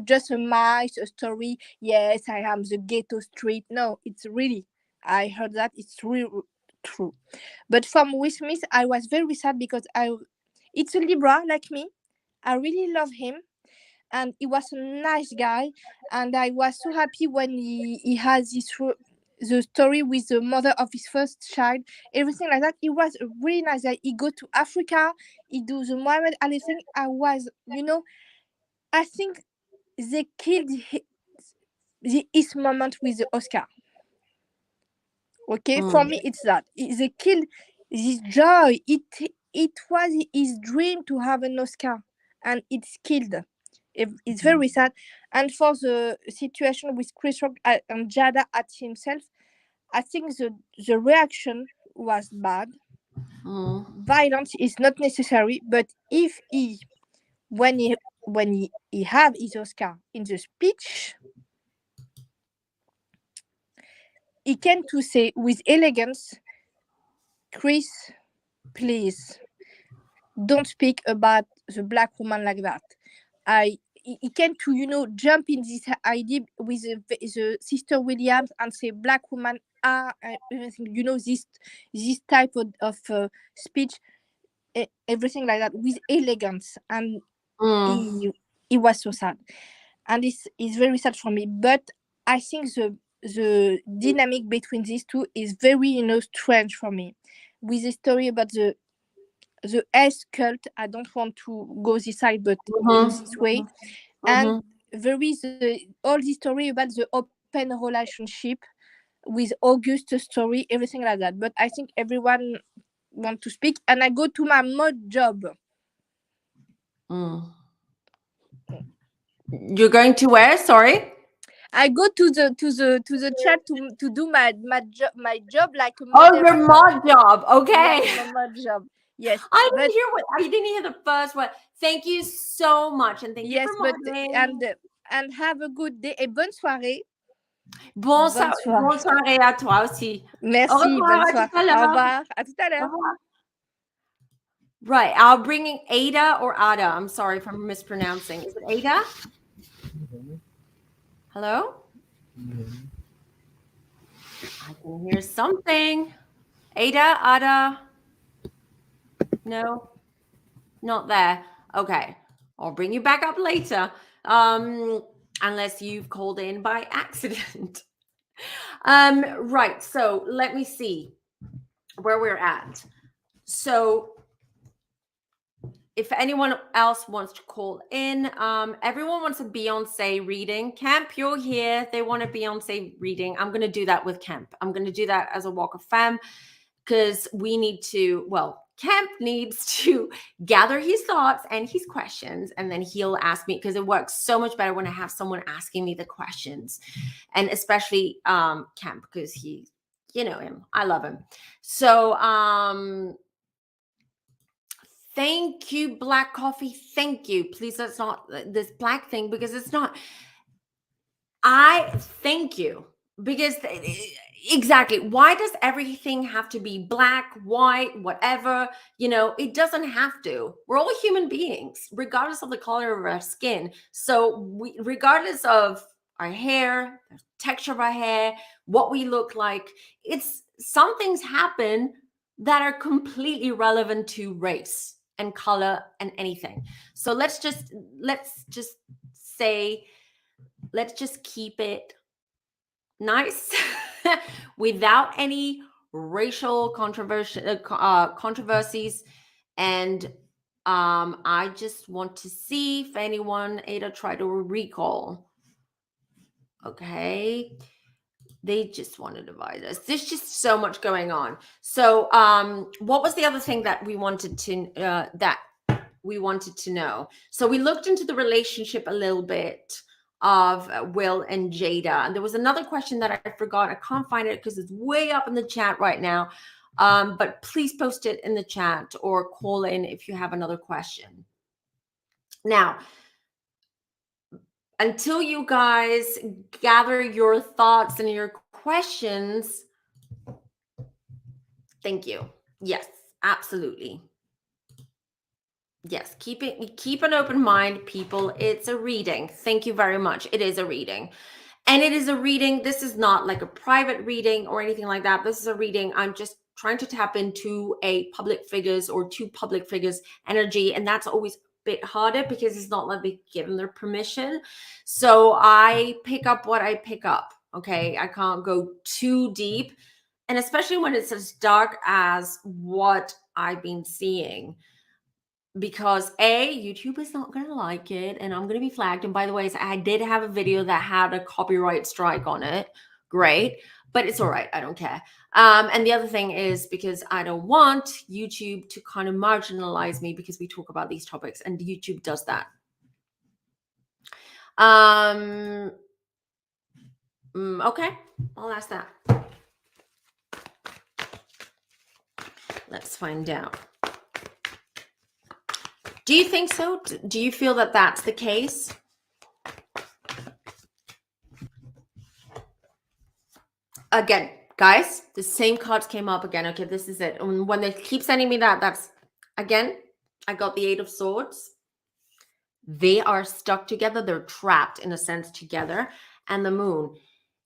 just a mice, a story. Yes, I am the ghetto street. No, it's really. I heard that it's really true. But from Will Smith, I was very sad because it's a Libra like me. I really love him, and he was a nice guy, and I was so happy when he has the story with the mother of his first child, everything like that. He was a really nice guy. He go to Africa, he do the Muhammad Ali thing. I think they killed his moment with the Oscar. Okay, for me it's that they killed this joy. It was his dream to have an Oscar, and it's killed. It's very sad. And for the situation with Chris Rock and Jada at himself, I think the reaction was bad. Violence is not necessary, but if when he have his Oscar in the speech, he came to say with elegance, Chris, please don't speak about the black woman like that. He came to jump in this idea with the sister Williams and say black woman are everything. This type of speech, everything like that with elegance, and he was so sad, and it's very sad for me. But I think the dynamic between these two is very strange for me, with the story about the S cult. I don't want to go this side, but in this way. And there is all the story about the open relationship with August story, everything like that. But I think everyone want to speak, and I go to my mod job. You're going to where? Sorry. I go to the chat to do my job like a Oh, moderator. your mod job. Okay. Yes, my mod job. Yes, I didn't hear the first one. Thank you so much, and thank you for modding. And have a good day et bonne soirée. Bonne soirée à toi aussi. Merci, Au revoir, bonne à soirée. tout à l'heure. Au revoir, à tout à Au l'heure. revoir. Right, I'm bringing Ada or Ada. I'm sorry if I'm mispronouncing. Is it Ada? Hello? I can hear something. Ada? No, not there. Okay, I'll bring you back up later. Unless you've called in by accident. Right, so let me see where we're at. So if anyone else wants to call in, everyone wants a Beyonce reading. Camp, you're here. They want a Beyonce reading. I'm going to do that with Camp. I'm going to do that as a walk of femme because we need to, Camp needs to gather his thoughts and his questions, and then he'll ask me, because it works so much better when I have someone asking me the questions, and especially Camp, because you know him. I love him. So, thank you, Black Coffee. Thank you. Please, that's not this black thing, because it's not. I thank you, because exactly, why does everything have to be black, white, whatever? It doesn't have to. We're all human beings, regardless of the color of our skin. So regardless of our hair, the texture of our hair, what we look like, some things happen that are completely relevant to race and color and anything. So let's just say, let's just keep it nice without any racial controversies. And I just want to see if anyone, Ada, try to recall. Okay. They just want to divide us. There's just so much going on. So what was the other thing that we wanted to know? So we looked into the relationship a little bit of Will and Jada. And there was another question that I forgot. I can't find it because it's way up in the chat right now. But please post it in the chat or call in if you have another question. Now, until you guys gather your thoughts and your questions, thank you. Yes, absolutely. Yes, keep an open mind, people. It's a reading. Thank you very much. It is a reading. And it is a reading. This is not like a private reading or anything like that. This is a reading. I'm just trying to tap into a public figures or two public figures energy. And that's always a bit harder because it's not like they've given their permission. So I pick up what I pick up. Okay. I can't go too deep. And especially when it's as dark as what I've been seeing. Because YouTube is not going to like it and I'm going to be flagged. And by the way, I did have a video that had a copyright strike on it. Great. But it's all right. I don't care. And the other thing is because I don't want YouTube to kind of marginalize me because we talk about these topics and YouTube does that. Okay. I'll ask that. Let's find out. Do you think so? Do you feel that that's the case? Again, guys, the same cards came up again. Okay, this is it. And when they keep sending me that, that's, again, I got the 8 of Swords. They are stuck together. They're trapped, in a sense, together. And the Moon,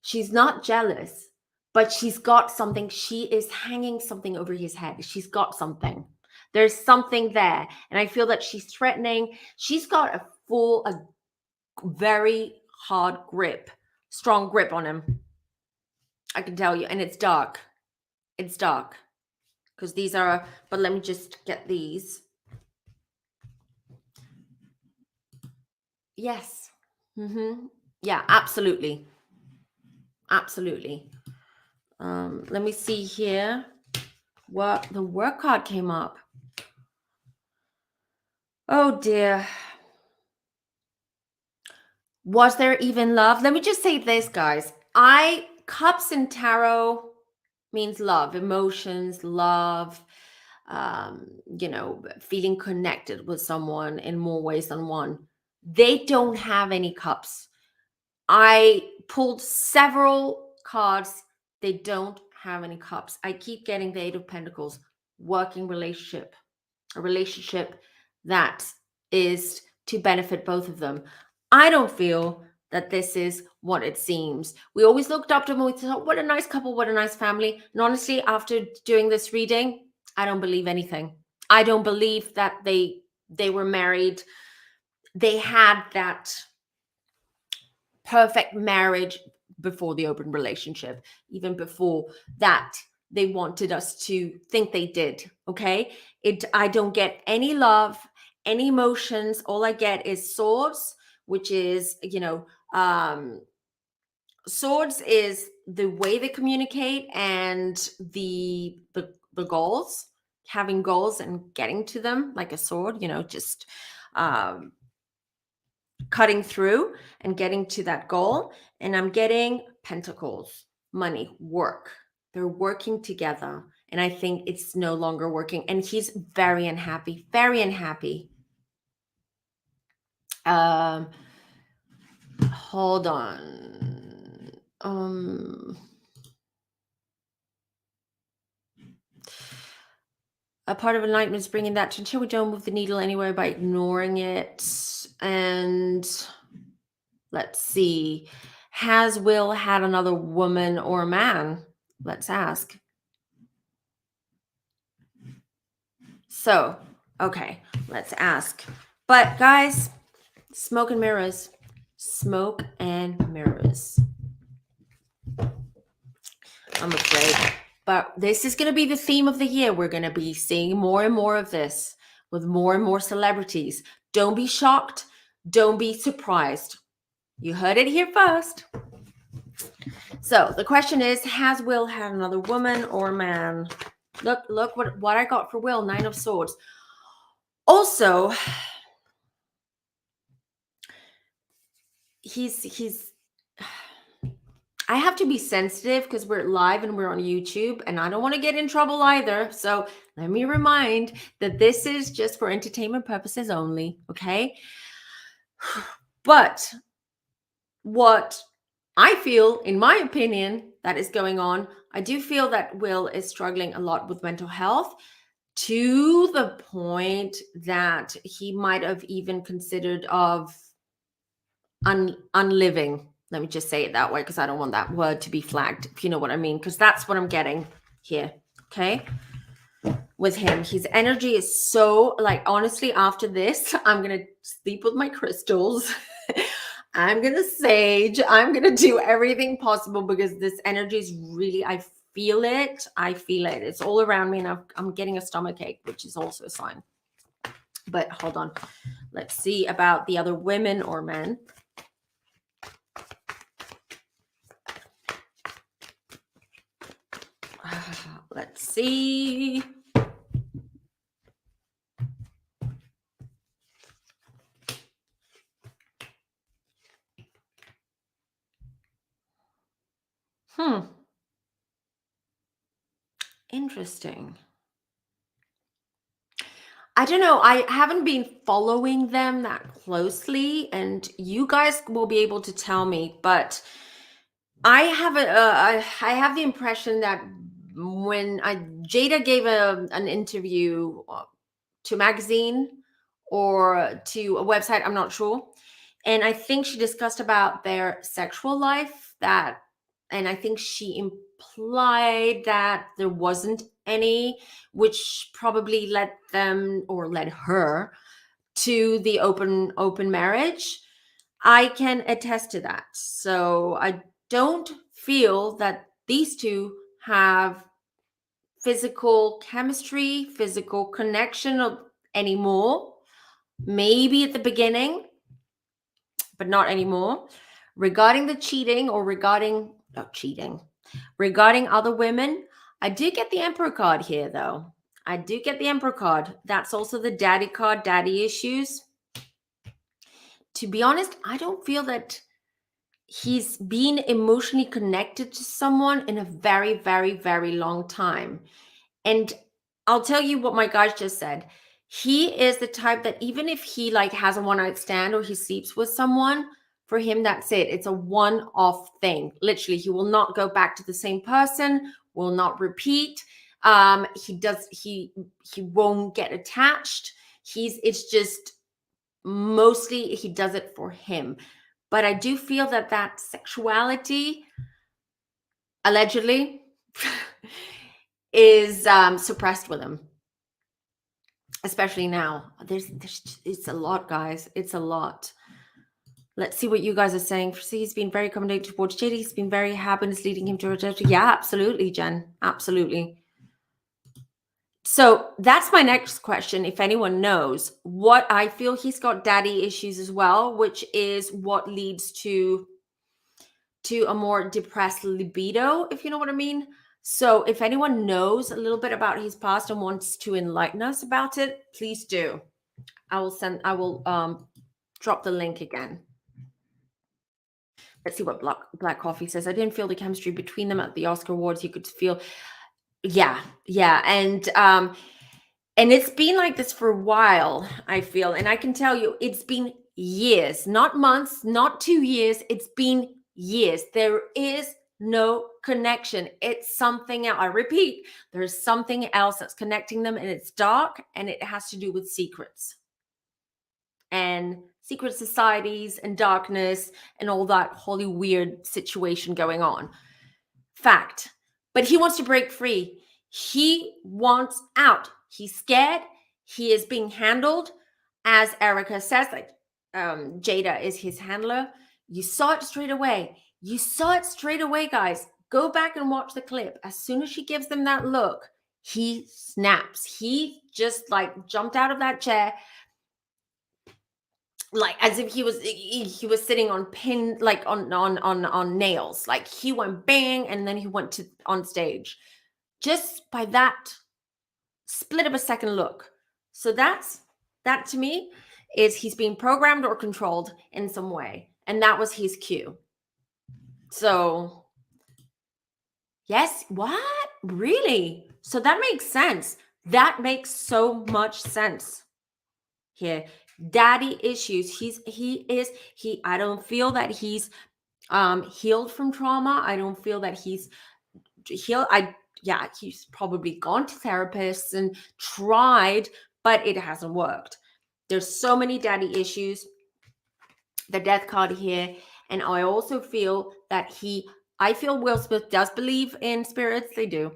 she's not jealous, but she's got something. She is hanging something over his head. She's got something. There's something there. And I feel that she's threatening. She's got a very hard grip, strong grip on him. I can tell you. And it's dark. It's dark. Because these are, but let me just get these. Yes. Yeah, absolutely. Absolutely. Let me see here. What the work card came up. Oh dear. Was there even love? Let me just say this, guys. Cups in tarot means love, emotions, love, feeling connected with someone in more ways than one. They don't have any cups. I pulled several cards. They don't have any cups. I keep getting the 8 of Pentacles, working relationship, a relationship that is to benefit both of them. I don't feel that this is what it seems. We always looked up to them and we thought, what a nice couple, what a nice family. And honestly, after doing this reading, I don't believe anything. I don't believe that they were married. They had that perfect marriage before the open relationship. Even before that, they wanted us to think they did. Okay. I don't get any love, any emotions. All I get is swords, which is, swords is the way they communicate and the goals, having goals and getting to them like a sword, just cutting through and getting to that goal. And I'm getting pentacles, money, work. They're working together. And I think it's no longer working. And he's very unhappy, very unhappy. Hold on. A part of enlightenment is bringing that to until we don't move the needle anywhere by ignoring it. And let's see. Has Will had another woman or man? Let's ask. So, okay, let's ask. But guys, smoke and mirrors. Smoke and mirrors. I'm afraid. But this is going to be the theme of the year. We're going to be seeing more and more of this with more and more celebrities. Don't be shocked. Don't be surprised. You heard it here first. So the question is, has Will had another woman or man? Look what I got for Will, 9 of Swords. Also, he's I have to be sensitive because we're live and we're on YouTube and I don't want to get in trouble either. So let me remind that this is just for entertainment purposes only, okay? But what I feel, in my opinion, that is going on, I do feel that Will is struggling a lot with mental health to the point that he might have even considered of unliving. Let me just say it that way because I don't want that word to be flagged, if you know what I mean, because that's what I'm getting here, okay? With him, his energy is so, like, honestly, after this, I'm going to sleep with my crystals. I'm going to sage. I'm going to do everything possible because this energy is really, I feel it. I feel it. It's all around me and I'm getting a stomach ache, which is also a sign. But hold on. Let's see about the other women or men. Let's see. Interesting. I don't know. I haven't been following them that closely, and you guys will be able to tell me. But I have I have the impression that when Jada gave an interview to a magazine or to a website, I'm not sure, and I think she discussed about their sexual life and I think she implied that there wasn't any, which probably led them or led her to the open marriage. I can attest to that. So I don't feel that these two have physical chemistry, physical connection anymore. Maybe at the beginning, but not anymore. Regarding the cheating or regarding other women, I do get the Emperor card here, though. I do get the Emperor card. That's also the daddy card, daddy issues. To be honest, I don't feel that he's been emotionally connected to someone in a very, very, very long time. And I'll tell you what my guys just said. He is the type that even if he like has a one-night stand or he sleeps with someone, for him, that's it. It's a one-off thing. Literally, he will not go back to the same person, will not repeat. He won't get attached. It's just mostly he does it for him. But I do feel that sexuality, allegedly, is suppressed with him, especially now. It's a lot, guys. It's a lot. Let's see what you guys are saying. See, he's been very accommodating towards Jada. He's been very happy. It's leading him to rejection. Yeah, absolutely, Jen. Absolutely. So that's my next question. If anyone knows what I feel, he's got daddy issues as well, which is what leads to a more depressed libido, if you know what I mean. So if anyone knows a little bit about his past and wants to enlighten us about it, please do. I will drop the link again. Let's see what Black Coffee says. I didn't feel the chemistry between them at the Oscar Awards. You could feel, yeah. And it's been like this for a while, I feel. And I can tell you, it's been years, not months, not 2 years. It's been years. There is no connection. It's something else. I repeat, there's something else that's connecting them, and it's dark, and it has to do with secrets and secret societies and darkness and all that holy weird situation going on. Fact. But he wants to break free. He wants out. He's scared. he is being handled, as Erica says, like Jada is his handler. You saw it straight away. You saw it straight away, guys. Go back and watch the clip. As soon as she gives them that look, he snaps. He just like jumped out of that chair, like as if he was sitting on pin, like on nails. Like he went bang, and then he went to on stage just by that split of a second look. So that to me is he's being programmed or controlled in some way, and that was his cue. So yes, what? Really? So that makes sense. That makes so much sense here. Daddy issues. I don't feel that he's healed from trauma. I don't feel that he's healed. He's probably gone to therapists and tried, but it hasn't worked. There's so many daddy issues. The death card here. And I also feel that I feel Will Smith does believe in spirits. They do.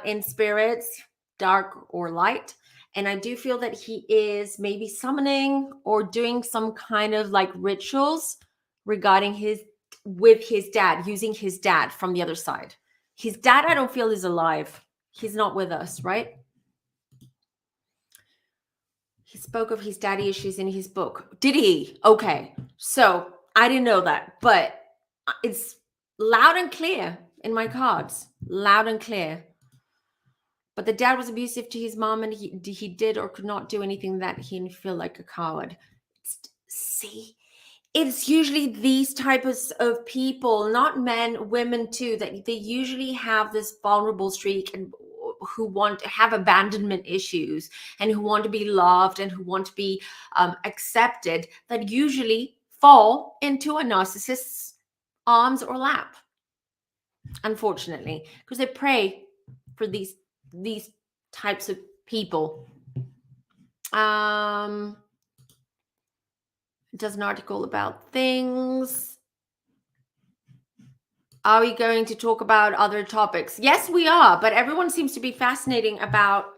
In spirits, dark or light. And I do feel that he is maybe summoning or doing some kind of like rituals regarding with his dad, using his dad from the other side. His dad, I don't feel, is alive. He's not with us, right? He spoke of his daddy issues in his book. Did he? Okay. So I didn't know that, but it's loud and clear in my cards. Loud and clear. But the dad was abusive to his mom, and he did or could not do anything that he didn't feel like a coward. See? It's usually these types of people, not men, women too, that they usually have this vulnerable streak and who want to have abandonment issues and who want to be loved and who want to be accepted, that usually fall into a narcissist's arms or lap, unfortunately, because they pray for these types of people. Does an article about things. Are we going to talk about other topics? Yes, we are, but everyone seems to be fascinated about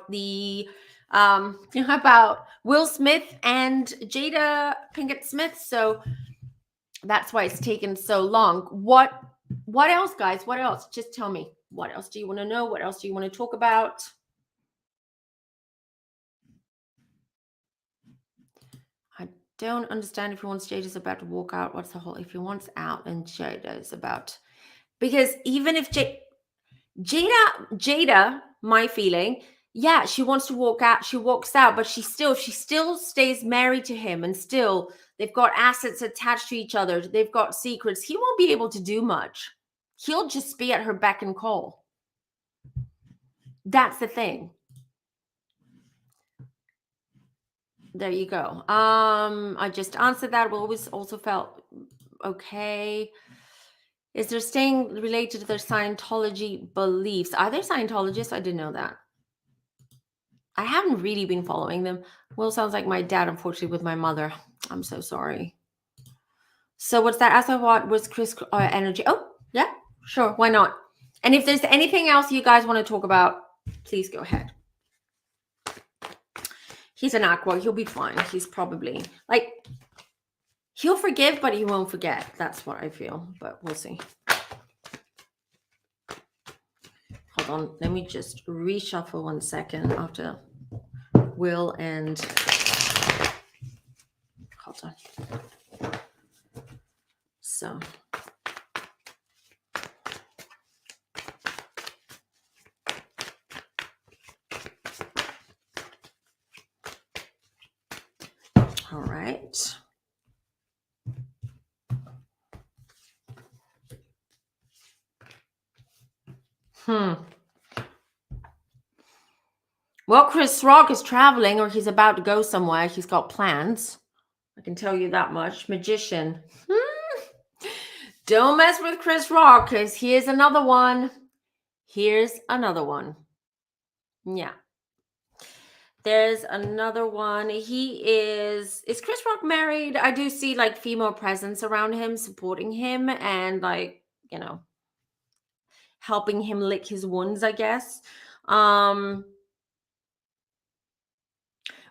the about Will Smith and Jada Pinkett Smith. So that's why it's taken so long. What else, guys? What else? Just tell me. What else do you want to know? What else do you want to talk about? I don't understand if he wants Jada's about to walk out. What's the whole? If he wants out and Jada is about, because even if Jada, my feeling, yeah, she wants to walk out. She walks out, but she still stays married to him, and still they've got assets attached to each other. They've got secrets. He won't be able to do much. He'll just be at her beck and call. That's the thing. There you go. I just answered that. We always also felt okay. Is there staying related to their Scientology beliefs? Are they Scientologists? I didn't know that. I haven't really been following them. Will sounds like my dad, unfortunately, with my mother. I'm so sorry. So what's that? As I what was Chris energy? Oh, yeah, sure. Why not? And if there's anything else you guys want to talk about, please go ahead. He's an aqua. He'll be fine. He's probably like, he'll forgive, but he won't forget. That's what I feel, but we'll see. Hold on. Let me just reshuffle 1 second after Will and hold on. So all right. Well, Chris Rock is traveling, or he's about to go somewhere. He's got plans. I can tell you that much. Magician. Don't mess with Chris Rock, because here's another one. Here's another one. Yeah. There's another one. Is Chris Rock married? I do see like female presence around him, supporting him and like, helping him lick his wounds, I guess.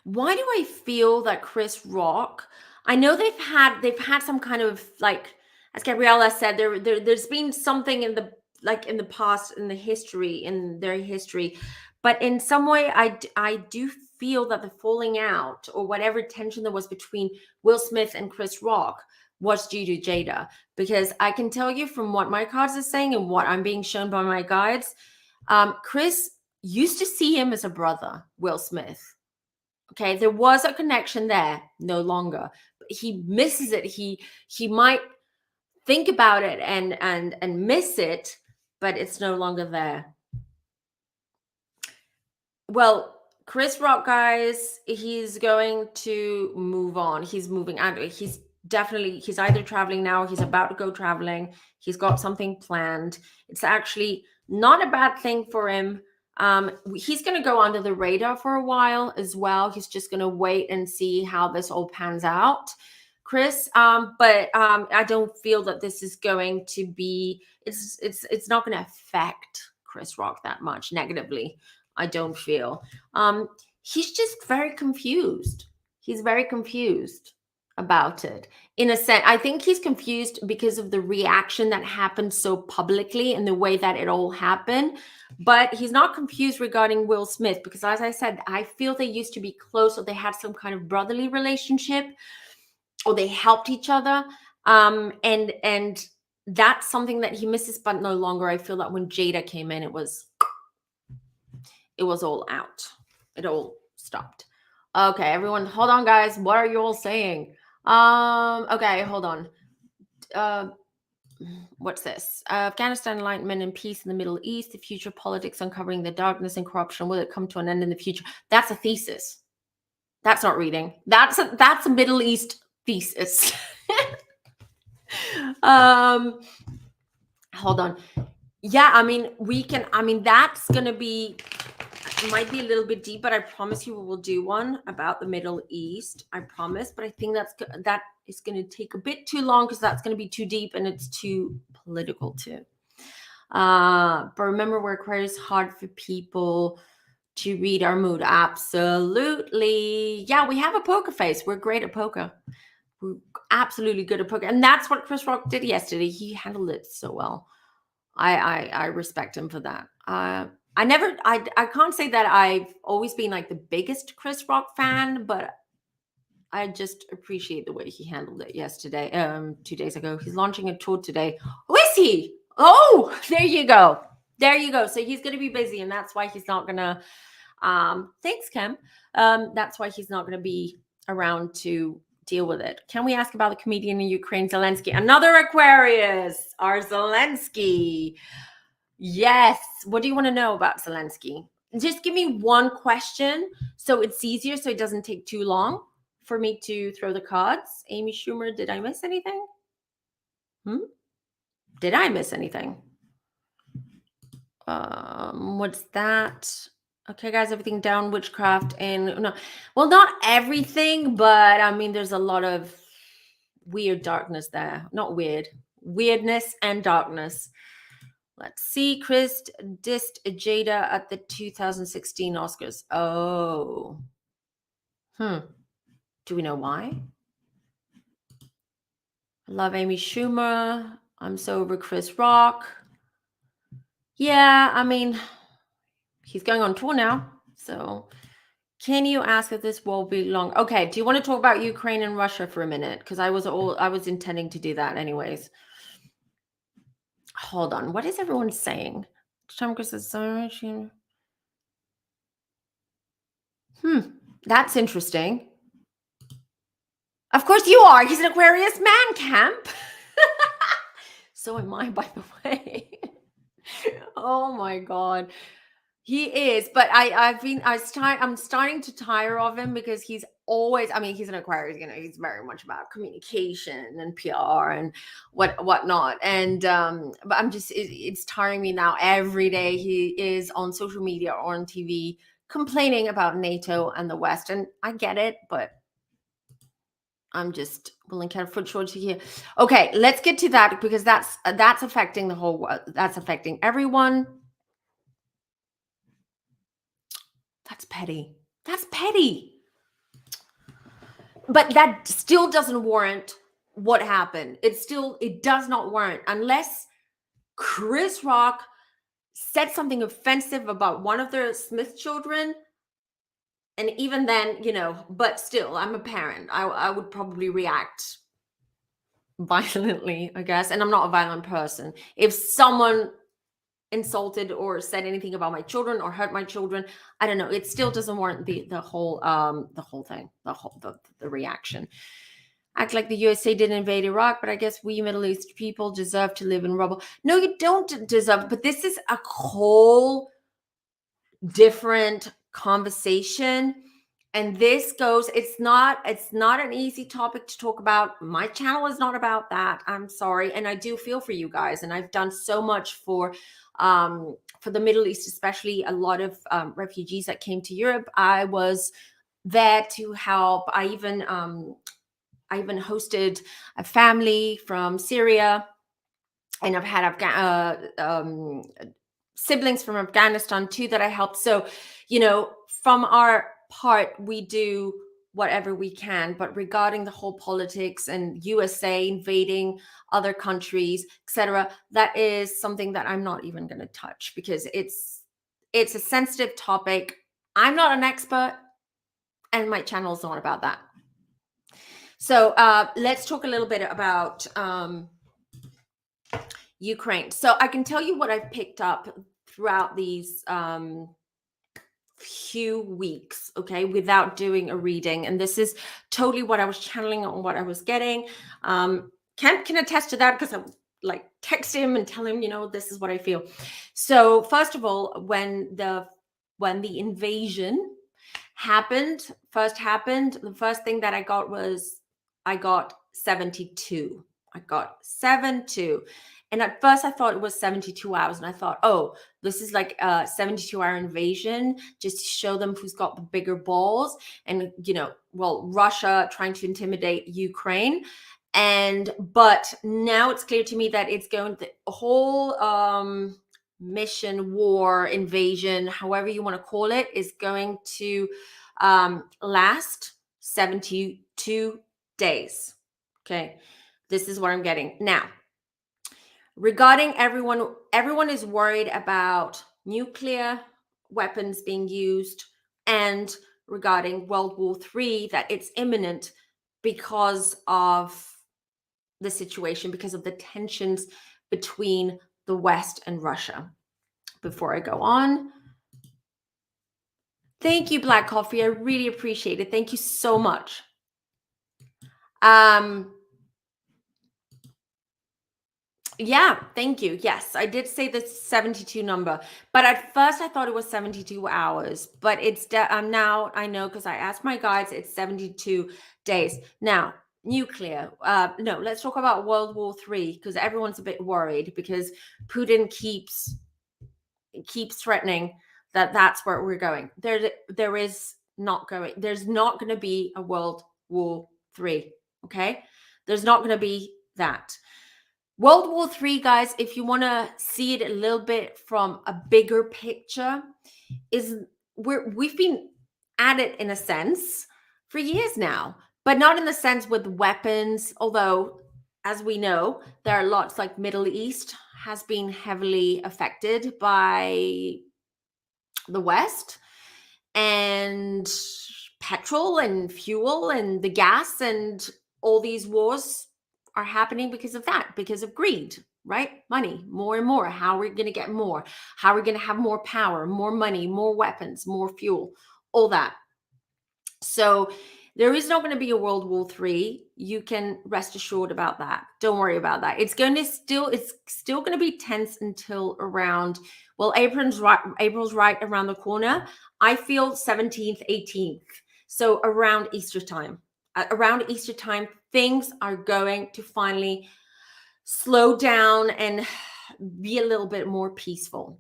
Why do I feel that Chris Rock? I know they've had some kind of like, as Gabriella said, there's been something in the past, in their history, but in some way I do feel that the falling out or whatever tension there was between Will Smith and Chris Rock was due to Jada, because I can tell you from what my cards are saying and what I'm being shown by my guides, Chris used to see him as a brother, Will Smith. Okay, there was a connection there, no longer. He misses it. He might think about it and miss it, but it's no longer there. Well, Chris Rock, guys, he's going to move on. He's moving out. He's either traveling now, he's about to go traveling. He's got something planned. It's actually not a bad thing for him. He's going to go under the radar for a while as well. He's just going to wait and see how this all pans out, Chris. But I don't feel that this is going to be, it's not going to affect Chris Rock that much negatively. I don't feel. He's just very confused. He's very confused about it. In a sense, I think he's confused because of the reaction that happened so publicly and the way that it all happened. But he's not confused regarding Will Smith, because as I said, I feel they used to be close, or they had some kind of brotherly relationship, or they helped each other. And that's something that he misses, but no longer. I feel that when Jada came in, it was all out. It all stopped. Okay, everyone, hold on, guys. What are you all saying? Okay, hold on. What's this? Afghanistan, enlightenment and peace in the Middle East, the future politics uncovering the darkness and corruption. Will it come to an end in the future? That's a thesis. That's not reading. That's a Middle East thesis. Hold on. Yeah, I mean, that's gonna be, it might be a little bit deep, but I promise you we will do one about the Middle East. I promise. But I think that is going to take a bit too long, because that's going to be too deep and it's too political too. But remember, we're Aquarius, hard for people to read our mood. Absolutely. Yeah, we have a poker face. We're great at poker. We're absolutely good at poker. And that's what Chris Rock did yesterday. He handled it so well. I respect him for that. I can't say that I've always been like the biggest Chris Rock fan, but I just appreciate the way he handled it yesterday. 2 days ago. He's launching a tour today. Who is he? Oh, there you go. There you go. So he's going to be busy, and that's why he's not going to. Thanks, Kim. That's why he's not going to be around to deal with it. Can we ask about the comedian in Ukraine, Zelensky? Another Aquarius, our Zelensky. Yes. What do you want to know about Zelensky? Just give me one question so it's easier, so it doesn't take too long for me to throw the cards. Amy Schumer, did I miss anything? Did I miss anything? What's that? Okay, guys, everything down, witchcraft, and no, well, not everything, but I mean, there's a lot of weird darkness there. Not weird, weirdness and darkness. Let's see. Chris dissed Jada at the 2016 Oscars. Oh. Do we know why? I love Amy Schumer. I'm so over Chris Rock. Yeah, I mean, he's going on tour now. So can you ask if this will be long? Okay, do you want to talk about Ukraine and Russia for a minute? Because I was intending to do that anyways. Hold on. What is everyone saying? Tom Cruise is that's interesting. Of course you are. He's an Aquarius man camp. So am I, by the way. Oh my God. He is, but I'm starting to tire of him, because he's always, I mean, he's an Aquarius, he's very much about communication and PR and whatnot. And but it's tiring me now. Every day he is on social media or on TV complaining about NATO and the West. And I get it, but I'm just willing to foot short here. Okay, let's get to that, because that's affecting the whole world. That's affecting everyone. That's petty. That's petty. but that still doesn't warrant what happened. It does not warrant, unless Chris Rock said something offensive about one of the Smith children. And even then, but still, I'm a parent. I would probably react violently, I guess. And I'm not a violent person. If someone insulted or said anything about my children or hurt my children, I don't know, it still doesn't warrant the whole thing, the reaction. Act like the USA didn't invade Iraq, but I guess we Middle East people deserve to live in rubble. No, you don't deserve, but this is a whole different conversation. And this goes, it's not an easy topic to talk about. My channel is not about that. I'm sorry. And I do feel for you guys. And I've done so much for the Middle East, especially a lot of refugees that came to Europe. I was there to help. I even hosted a family from Syria, and I've had siblings from Afghanistan too that I helped. So, from our part, we do whatever we can. But regarding the whole politics and USA invading other countries, etc., that is something that I'm not even going to touch, because it's a sensitive topic. I'm not an expert, and my channel is not about that. So let's talk a little bit about Ukraine. So I can tell you what I've picked up throughout these few weeks, okay, without doing a reading. And this is totally what I was channeling on, what I was getting. Can attest to that, because I like text him and tell him, this is what I feel. So first of all, when the invasion first happened, the first thing that I got was I got 72. I got 72. And at first I thought it was 72 hours. And I thought, oh, this is like a 72-hour invasion, just to show them who's got the bigger balls. And, Russia trying to intimidate Ukraine. But now it's clear to me that it's going, the whole mission, war, invasion, however you want to call it, is going to last 72 days. Okay. This is what I'm getting. Now, regarding everyone is worried about nuclear weapons being used, and regarding World War III, that it's imminent because of the situation, because of the tensions between the West and Russia. Before I go on, thank you, Black Coffee. I really appreciate it. Thank you so much. Yeah, thank you. Yes, I did say the 72 number, but at first I thought it was 72 hours, but it's now I know, because I asked my guides, it's 72 days. Now, nuclear. No, let's talk about World War III, because everyone's a bit worried, because Putin keeps threatening that that's where we're going. There's not going to be a World War III. Okay, there's not going to be that. World War III, guys, if you want to see it a little bit from a bigger picture, we've been at it in a sense for years now, but not in the sense with weapons. Although, as we know, there are lots, like Middle East has been heavily affected by the West, and petrol and fuel and the gas and all these wars are happening because of that, because of greed, right? Money, more and more. How are we going to get more? How are we going to have more power, more money, more weapons, more fuel, all that. So there is not going to be a World War III. You can rest assured about that. Don't worry about that. It's still going to be tense until around, well, April's right around the corner. I feel 17th, 18th. So around Easter time. Around Easter time, things are going to finally slow down and be a little bit more peaceful.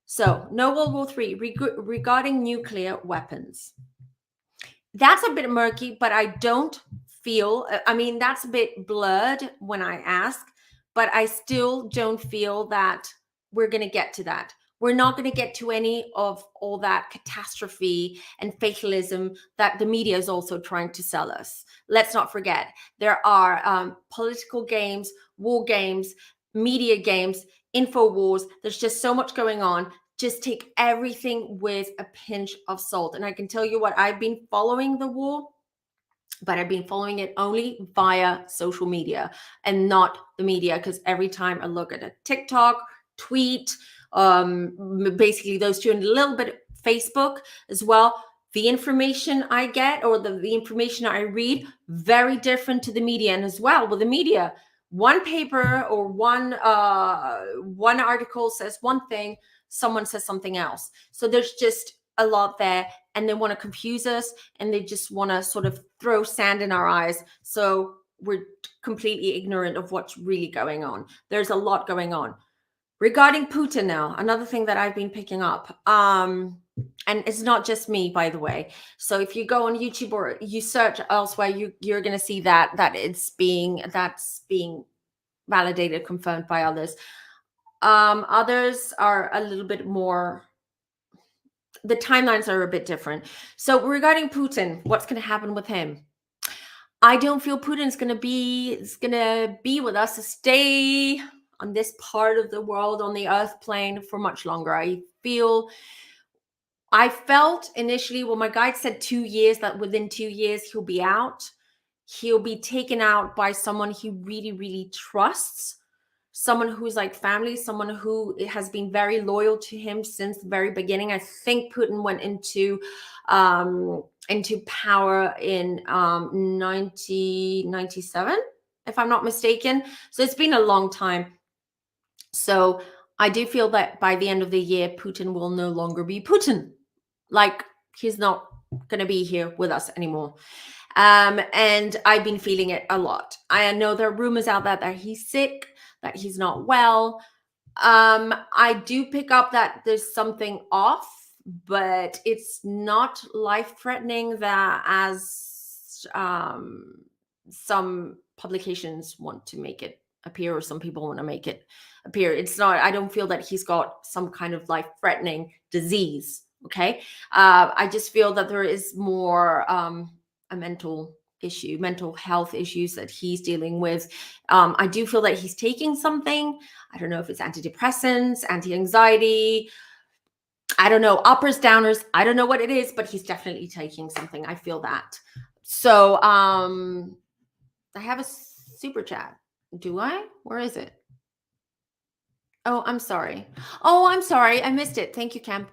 So no World War III. Regarding nuclear weapons, that's a bit murky, but I don't feel, that's a bit blurred when I ask, but I still don't feel that we're going to get to that. We're not going to get to any of all that catastrophe and fatalism that the media is also trying to sell us. Let's not forget, there are political games, war games, media games, info wars. There's just so much going on. Just take everything with a pinch of salt. And I can tell you what, I've been following the war, but I've been following it only via social media and not the media, because every time I look at a TikTok, tweet, basically those two, and a little bit of Facebook as well, the information I get, or the information I read, very different to the media. And as well with the media, one paper or one article says one thing, someone says something else. So there's just a lot there, and they want to confuse us, and they just want to sort of throw sand in our eyes, so we're completely ignorant of what's really going on. There's a lot going on. Regarding Putin now, another thing that I've been picking up, and it's not just me, by the way. So if you go on YouTube or you search elsewhere, you're going to see that's being validated, confirmed by others. Others are a little bit more, the timelines are a bit different. So regarding Putin, what's going to happen with him? I don't feel Putin's going to be with us, to stay on this part of the world, on the earth plane, for much longer. I felt initially, well, my guide said 2 years, that within 2 years he'll be out. He'll be taken out by someone he really, really trusts, someone who's like family, someone who has been very loyal to him since the very beginning. I think Putin went into power in 1997, if I'm not mistaken. So it's been a long time. So I do feel that by the end of the year, Putin will no longer be Putin. Like, he's not going to be here with us anymore. And I've been feeling it a lot. I know there are rumors out there that he's sick, that he's not well. I do pick up that there's something off, but it's not life-threatening, that as some publications want to make it appear, or some people want to make it appear. It's not. I don't feel that he's got some kind of life-threatening disease. Okay. I just feel that there is more a mental issue, mental health issues that he's dealing with. I do feel that he's taking something. I don't know if it's antidepressants, anti-anxiety. I don't know, uppers, downers. I don't know what it is, but he's definitely taking something. I feel that. So I have a super chat. Do I? Where is it? Oh, I'm sorry. I missed it. Thank you, Kemp.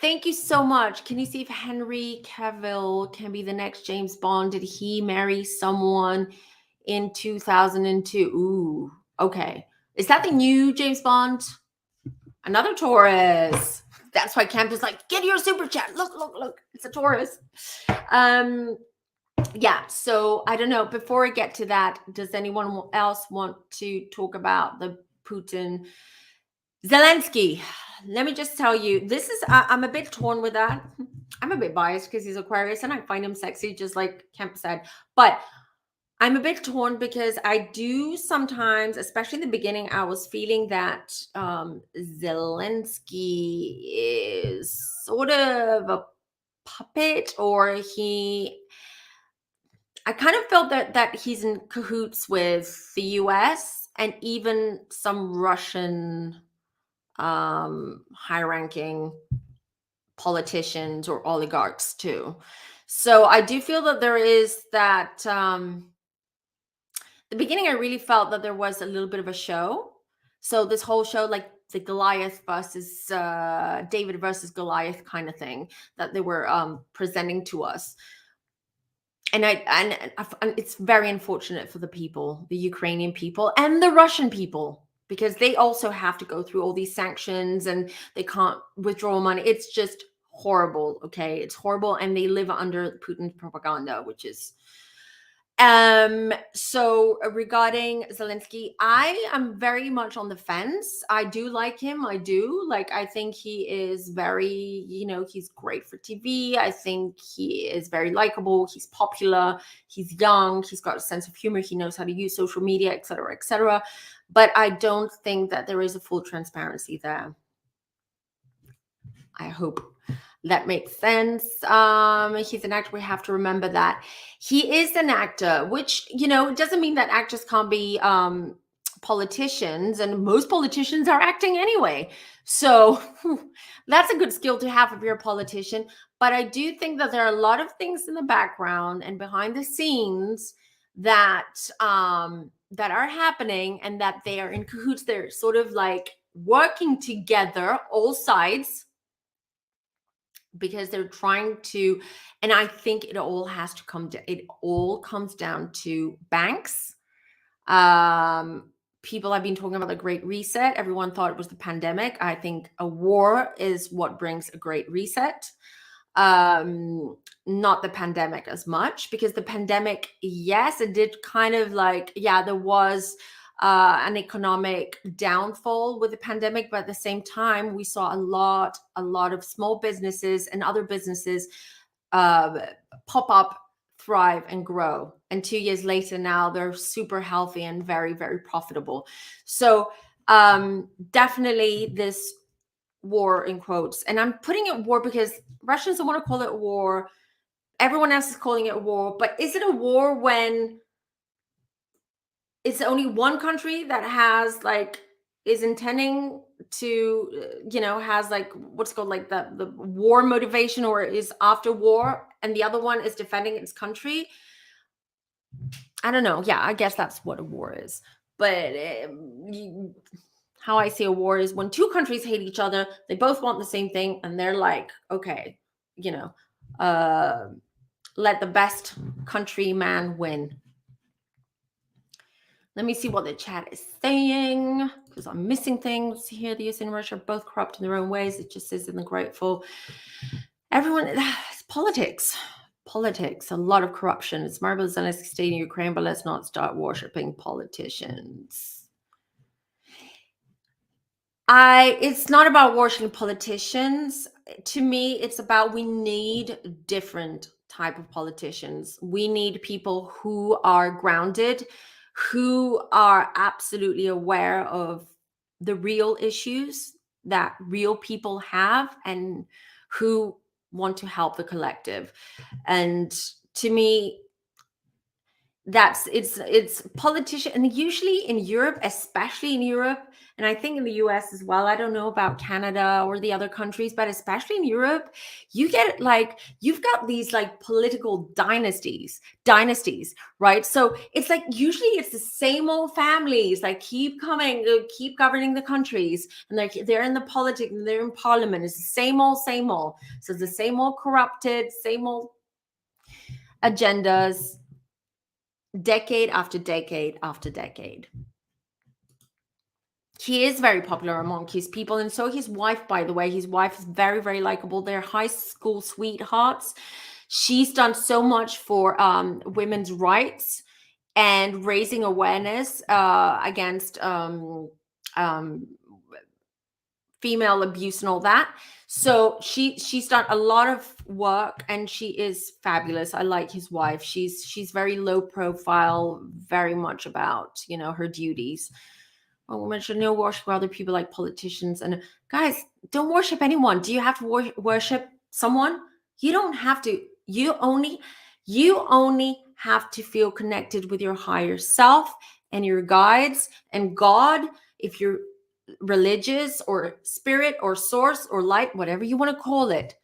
Thank you so much. Can you see if Henry Cavill can be the next James Bond? Did he marry someone in 2002? Ooh, okay. Is that the new James Bond? Another Taurus. That's why Camp is like, get your super chat. Look. It's a Taurus. Yeah, so I don't know. Before I get to that, does anyone else want to talk about the Putin Zelensky? Let me just tell you, this is, I'm a bit torn with that. I'm a bit biased because he's Aquarius and I find him sexy, just like Kemp said. But I'm a bit torn because I do sometimes, especially in the beginning, I was feeling that Zelensky is sort of a puppet, or I kind of felt that he's in cahoots with the US and even some Russian high-ranking politicians or oligarchs too. So I do feel that there is that. The beginning, I really felt that there was a little bit of a show. So this whole show, like the Goliath versus David versus Goliath kind of thing that they were presenting to us. And it's very unfortunate for the people, the Ukrainian people and the Russian people, because they also have to go through all these sanctions and they can't withdraw money. It's just horrible. Okay. It's horrible. And they live under Putin's propaganda, which is, so regarding Zelensky, I am very much on the fence. I do like him. I think he is very, he's great for TV. I think he is very likable. He's popular. He's young. He's got a sense of humor. He knows how to use social media, etc., etc. But I don't think that there is a full transparency there. I hope that makes sense. He's an actor. We have to remember that he is an actor, which, it doesn't mean that actors can't be politicians, and most politicians are acting anyway. So that's a good skill to have if you're a politician. But I do think that there are a lot of things in the background and behind the scenes that that are happening, and that they are in cahoots. They're sort of like working together, all sides, because they're trying to, and I think it all has to come to, it all comes down to banks. People have been talking about the Great Reset. Everyone thought it was the pandemic. I think a war is what brings a great reset. Not the pandemic as much, because the pandemic, yes, it did kind of like, yeah, there was an economic downfall with the pandemic, but at the same time, we saw a lot of small businesses and other businesses pop up, thrive, and grow. And 2 years later, now they're super healthy and very, very profitable. So definitely this war, in quotes, and I'm putting it war because Russians don't want to call it war. Everyone else is calling it war, but is it a war when it's only one country that has like is intending to has like what's called like the war motivation, or is after war, and the other one is defending its country? I don't know. Yeah, I guess that's what a war is. But how I see a war is when two countries hate each other, they both want the same thing, and they're like, okay, let the best countryman win. Let me see what the chat is saying, because I'm missing things here. The US and Russia are both corrupt in their own ways. It just says in the grateful. Everyone, it's politics. Politics, a lot of corruption. It's marvelous Zelensky staying in Ukraine, but let's not start worshipping politicians. It's not about worshiping politicians. To me, it's about, we need different type of politicians. We need people who are grounded, who are absolutely aware of the real issues that real people have, and who want to help the collective. And to me, it's politician. And usually in Europe, especially in Europe, and I think in the US as well, I don't know about Canada or the other countries, but especially in Europe, you've got these like political dynasties, right? So it's like usually it's the same old families like keep governing the countries, and they're in the politics, and they're in parliament. It's the same old. So it's the same old corrupted, same old agendas, decade after decade after decade. He is very popular among his people, and so his wife, by the way. His wife is very, very likable. They're high school sweethearts. She's done so much for women's rights and raising awareness against female abuse and all that. So she's done a lot of work, and she is fabulous. I like his wife. She's very low profile, very much about her duties. Oh, we should no worship other people like politicians. And guys, don't worship anyone. Do you have to worship someone? You don't have to. You only have to feel connected with your higher self and your guides and God. If you're religious or spirit or source or light, whatever you want to call it,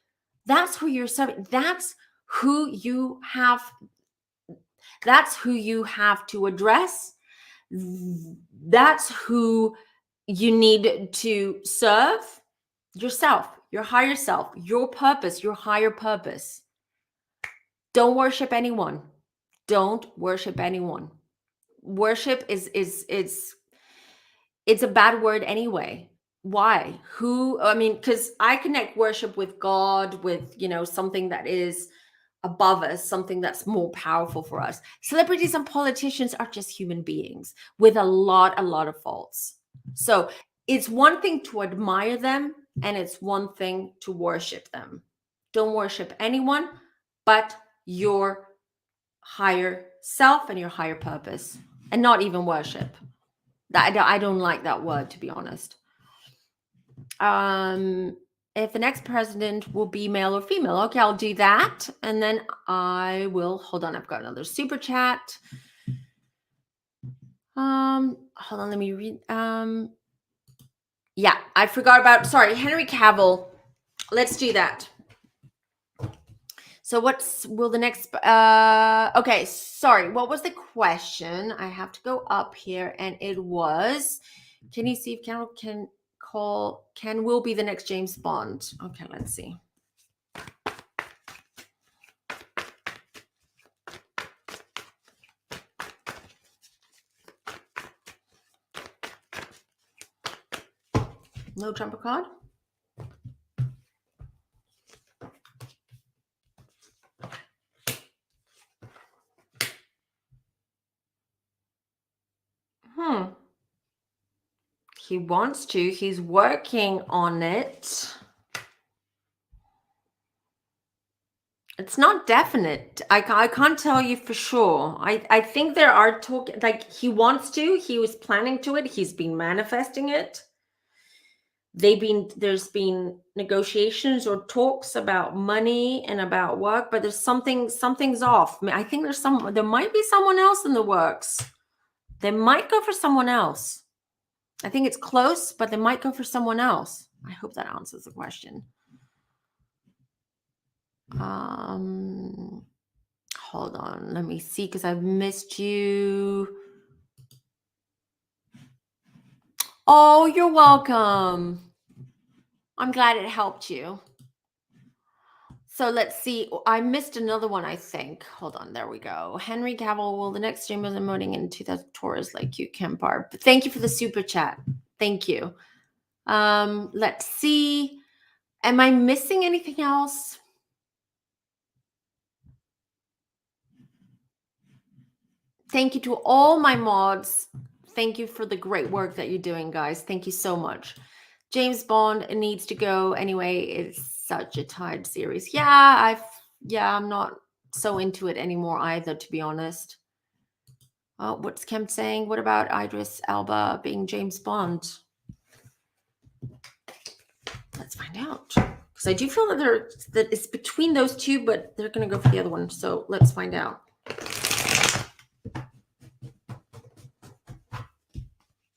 that's who you're serving. That's who you have to address. That's who you need to serve. Yourself, your higher self, your purpose, your higher purpose. Don't worship anyone. Don't worship anyone. Worship is it's a bad word anyway. Why? Because I connect worship with God, with something that is above us, something that's more powerful for us. Celebrities and politicians are just human beings with a lot of faults. So it's one thing to admire them, and it's one thing to worship them. Don't worship anyone but your higher self and your higher purpose, and not even worship. I don't like that word, to be honest. And if the next president will be male or female. Okay, I'll do that. And then I will, hold on, I've got another super chat. Hold on, let me read. Yeah, I forgot about, sorry, Henry Cavill. Let's do that. So will the next, okay, sorry, what was the question? I have to go up here, and it was, can you see if Ken will be the next James Bond? Okay, let's see. No trumper card? He wants to. He's working on it. It's not definite. I can't tell you for sure. I think there are like he wants to. He was planning to it. He's been manifesting it. There's been negotiations or talks about money and about work, but there's something's off. I think there might be someone else in the works. They might go for someone else. I think it's close, but they might go for someone else. I hope that answers the question. Hold on, let me see, because I've missed you. Oh, you're welcome. I'm glad it helped you. So let's see. I missed another one, I think. Hold on. There we go. Henry Cavill will the next stream was emoting in 2000 Taurus like you, Kim Barb. Thank you for the super chat. Thank you. Let's see. Am I missing anything else? Thank you to all my mods. Thank you for the great work that you're doing, guys. Thank you so much. James Bond needs to go anyway. It's such a tired series. Yeah, I'm not so into it anymore either, to be honest. What's Kemp saying? What about Idris Elba being James Bond? Let's find out. Because I do feel that it's between those two, but they're going to go for the other one. So let's find out.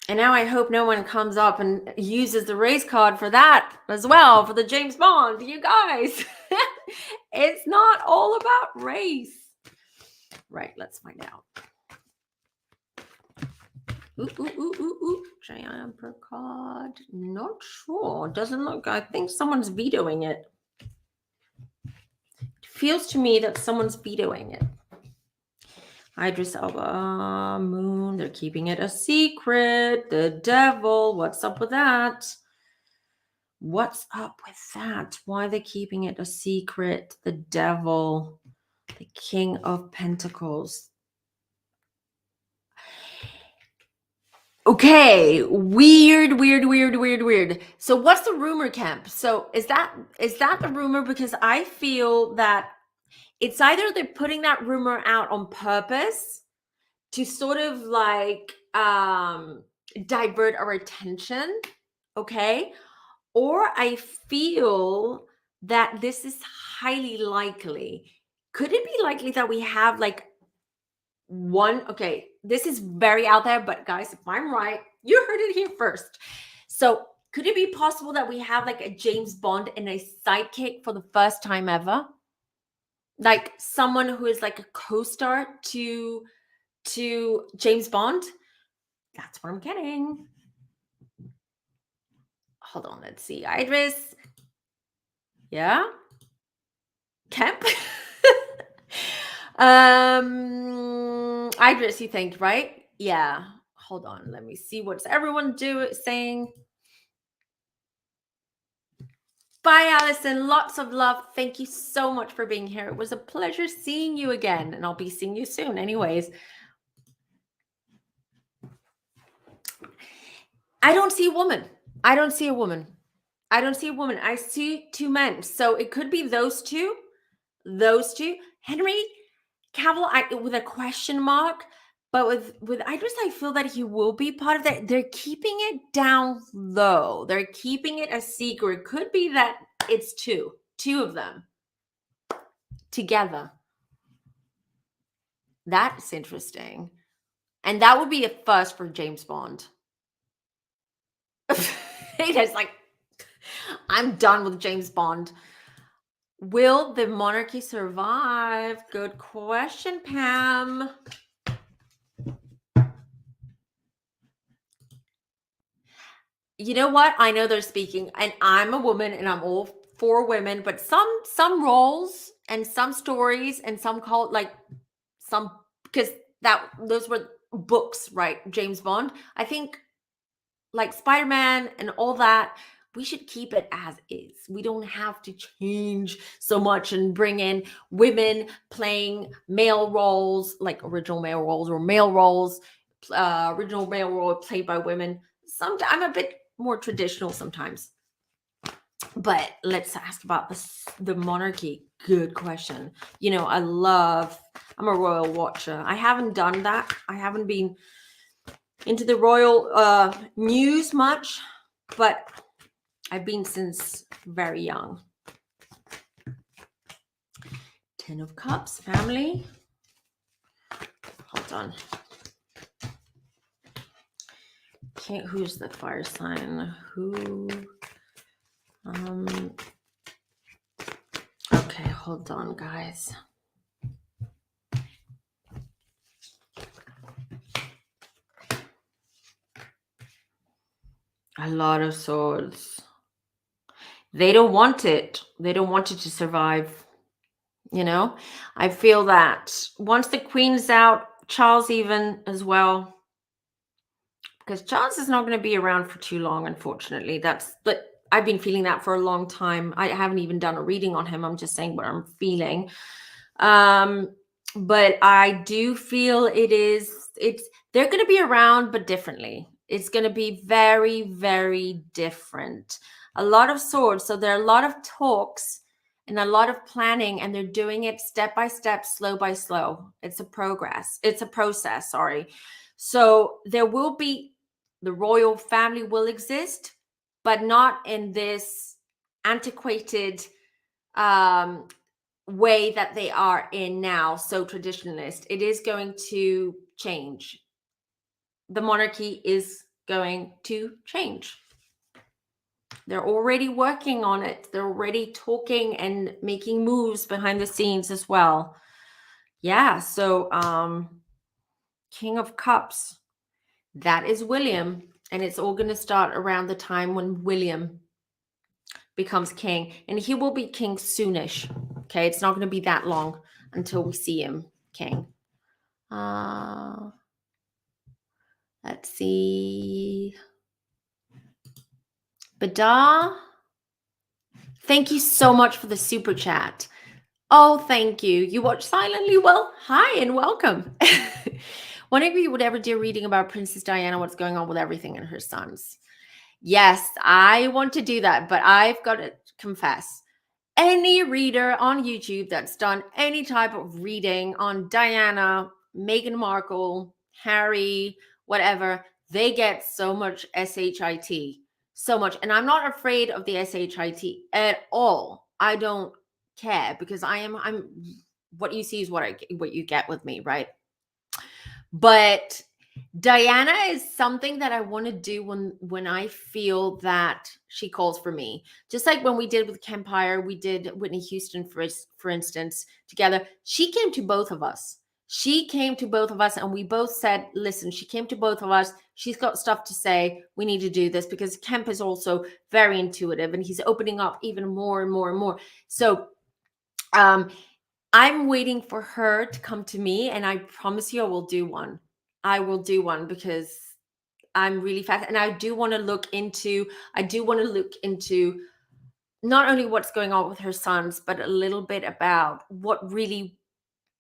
And now I hope no one comes up and uses the race card for that as well, for the James Bond. You guys, it's not all about race. Right, let's find out. Ooh. Jumper card. Not sure. Doesn't look, I think someone's vetoing it. It feels to me that someone's vetoing it. Idris Elba, Moon, they're keeping it a secret. The devil, what's up with that? What's up with that? Why are they keeping it a secret? The devil, the King of Pentacles. Okay, weird. So what's the rumor, Kemp? So is that the rumor? Because I feel that it's either they're putting that rumor out on purpose to sort of like divert our attention, okay? Or I feel that this is highly likely. Could it be likely that we have like one? Okay, this is very out there, but guys, if I'm right, you heard it here first. So could it be possible that we have like a James Bond and a sidekick for the first time ever? Like someone who is like a co-star to James Bond? That's what I'm getting. Hold on, let's see. Idris. Yeah. Kemp. Idris, you think, right? Yeah. Hold on. Let me see what's everyone saying. Bye, Allison. Lots of love. Thank you so much for being here. It was a pleasure seeing you again, and I'll be seeing you soon anyways. I don't see a woman. I see two men. So it could be those two. Henry Cavill, with a question mark. But with Idris, I feel that he will be part of that. They're keeping it down low. They're keeping it a secret. Could be that it's two of them together. That's interesting. And that would be a first for James Bond. It's like, I'm done with James Bond. Will the monarchy survive? Good question, Pam. You know what? I know they're speaking, and I'm a woman, and I'm all for women, but some roles and some stories and some some, because those were books, right? James Bond. I think like Spider-Man and all that, we should keep it as is. We don't have to change so much and bring in women playing male roles, like original male roles or male roles, original male role played by women. Sometimes I'm a bit more traditional sometimes. But let's ask about the monarchy. Good question. You know, I'm a royal watcher. I haven't done that. I haven't been into the royal news much, but I've been since very young. 10 of Cups, family. Hold on. Who's the fire sign? Who? Okay, hold on, guys. A lot of swords. They don't want it. They don't want it to survive. You know, I feel that once the Queen's out, Charles even as well, because Charles is not going to be around for too long, unfortunately. But I've been feeling that for a long time. I haven't even done a reading on him. I'm just saying what I'm feeling. But I do feel they're going to be around, but differently. It's going to be very, very different. A lot of swords. So there are a lot of talks and a lot of planning, and they're doing it step by step, slow by slow. It's a process, sorry. So there will be, the royal family will exist, but not in this antiquated way that they are in now, so traditionalist. It is going to change. The monarchy is going to change. They're already working on it. They're already talking and making moves behind the scenes as well. Yeah, so King of Cups, that is William, and it's all going to start around the time when William becomes king, and he will be king soonish. Okay, it's not going to be that long until we see him king. Let's see. Bada, thank you so much for the super chat. Oh, thank you. You watch silently. Well, hi and welcome. One of you would ever do a reading about Princess Diana, what's going on with everything and her sons? Yes, I want to do that, but I've got to confess, any reader on YouTube that's done any type of reading on Diana, Meghan Markle, Harry, whatever, they get so much SHIT, so much. And I'm not afraid of the SHIT at all. I don't care, because I'm what you see is what you get with me, right? But Diana is something that I want to do when I feel that she calls for me. Just like when we did with Kempire, we did Whitney Houston, for instance, together. She came to both of us. She came to both of us, and we both said, listen, she came to both of us. She's got stuff to say. We need to do this, because Kemp is also very intuitive, and he's opening up even more and more and more. So I'm waiting for her to come to me, and I promise you I will do one. I will do one, because I'm really fast, and I do want to look into not only what's going on with her sons, but a little bit about what really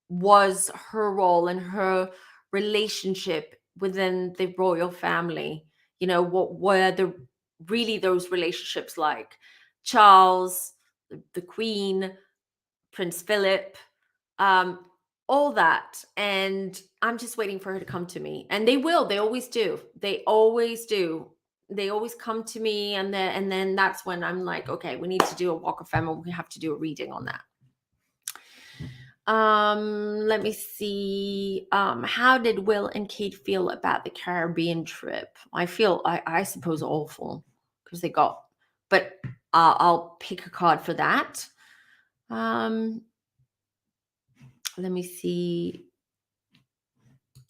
was her role and her relationship within the royal family. You know, what were those relationships like? Charles, the Queen, Prince Philip, all that. And I'm just waiting for her to come to me. And they will. They always do. They always do. they always come to me, and then that's when I'm like, okay, we need to do a walk of fame, and we have to do a reading on that. Let me see. How did Will and Kate feel about the Caribbean trip? I suppose awful, because they got, but I'll pick a card for that. Let me see.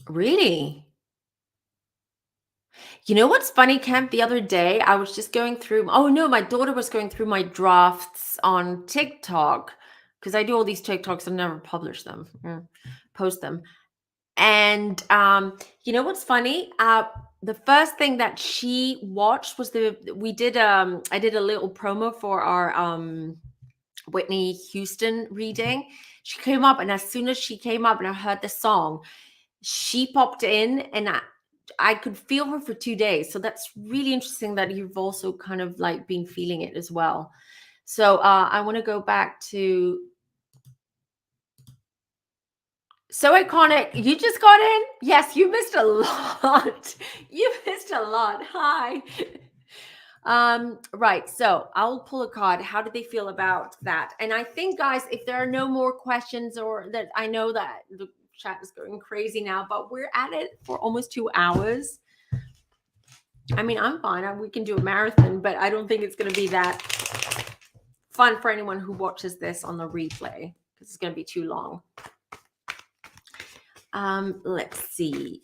Really? You know what's funny, Kemp? The other day, I was just going through. Oh no, my daughter was going through my drafts on TikTok, because I do all these TikToks and never publish them, post them. And you know what's funny? The first thing that she watched was I did a little promo for our Whitney Houston reading. She came up, and as soon as she came up and I heard the song, she popped in, and I could feel her for 2 days. So that's really interesting that you've also kind of like been feeling it as well. So I want to go back to So Iconic. You just got in? Yes, you missed a lot. You missed a lot. Hi. Right. So I'll pull a card. How did they feel about that? And I think, guys, if there are no more questions, or that, I know that the chat is going crazy now, but we're at it for almost 2 hours. I mean, I'm fine. We can do a marathon, but I don't think it's going to be that fun for anyone who watches this on the replay, because it's going to be too long. Let's see.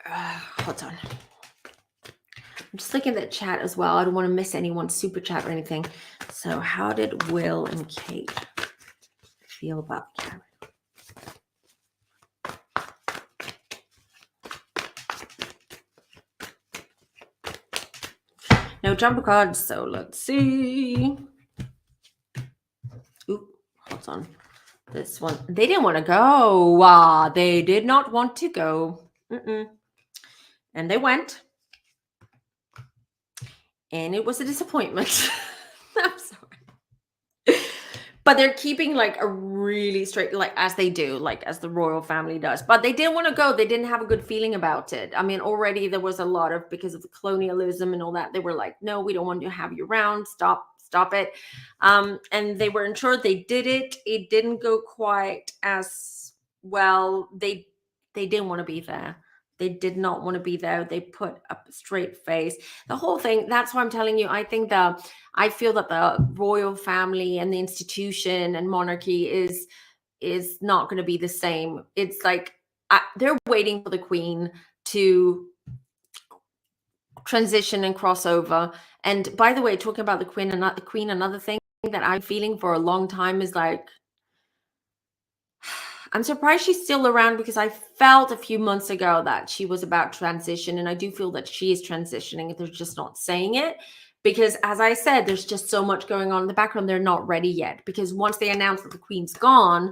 Hold on. I'm just looking at the chat as well. I don't want to miss anyone's super chat or anything. So how did Will and Kate feel about Karen? No jumper cards, so let's see. Oop, hold on. This one, they didn't want to go. They did not want to go. And they went. And it was a disappointment. I'm sorry. But they're keeping like a really straight, like as they do, like as the royal family does. But they didn't want to go. They didn't have a good feeling about it. I mean, already there was a lot of, because of the colonialism and all that, they were like, no, we don't want to have you around. Stop it. And they were ensured they did it. It didn't go quite as well. They didn't want to be there. They did not want to be there. They put up a straight face. The whole thing, that's why I'm telling you, I feel that the royal family and the institution and monarchy is not going to be the same. It's like they're waiting for the queen to transition and cross over. And by the way, talking about the queen, another thing that I'm feeling for a long time is like, I'm surprised she's still around, because I felt a few months ago that she was about transition, and I do feel that she is transitioning. They're just not saying it, because as I said, there's just so much going on in the background. They're not ready yet, because once they announce that the queen's gone,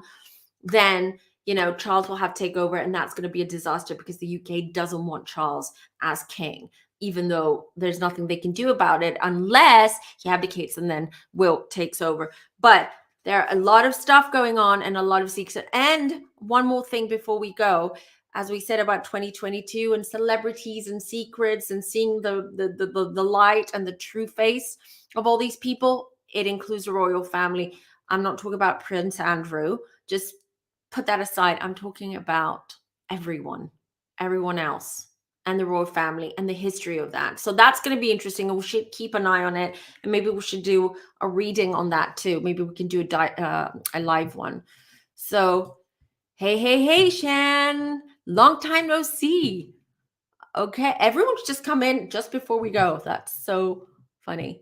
then, you know, Charles will have takeover, and that's going to be a disaster, because the UK doesn't want Charles as king, even though there's nothing they can do about it unless he abdicates and then Will takes over. But there are a lot of stuff going on and a lot of secrets. And one more thing before we go, as we said about 2022 and celebrities and secrets and seeing the light and the true face of all these people, it includes the royal family. I'm not talking about Prince Andrew. Just put that aside. I'm talking about everyone else, and the royal family and the history of that. So that's going to be interesting, and we should keep an eye on it. And maybe we should do a reading on that too. Maybe we can do a live one. So, hey, Shan, long time no see. Okay, everyone's just come in just before we go. That's so funny.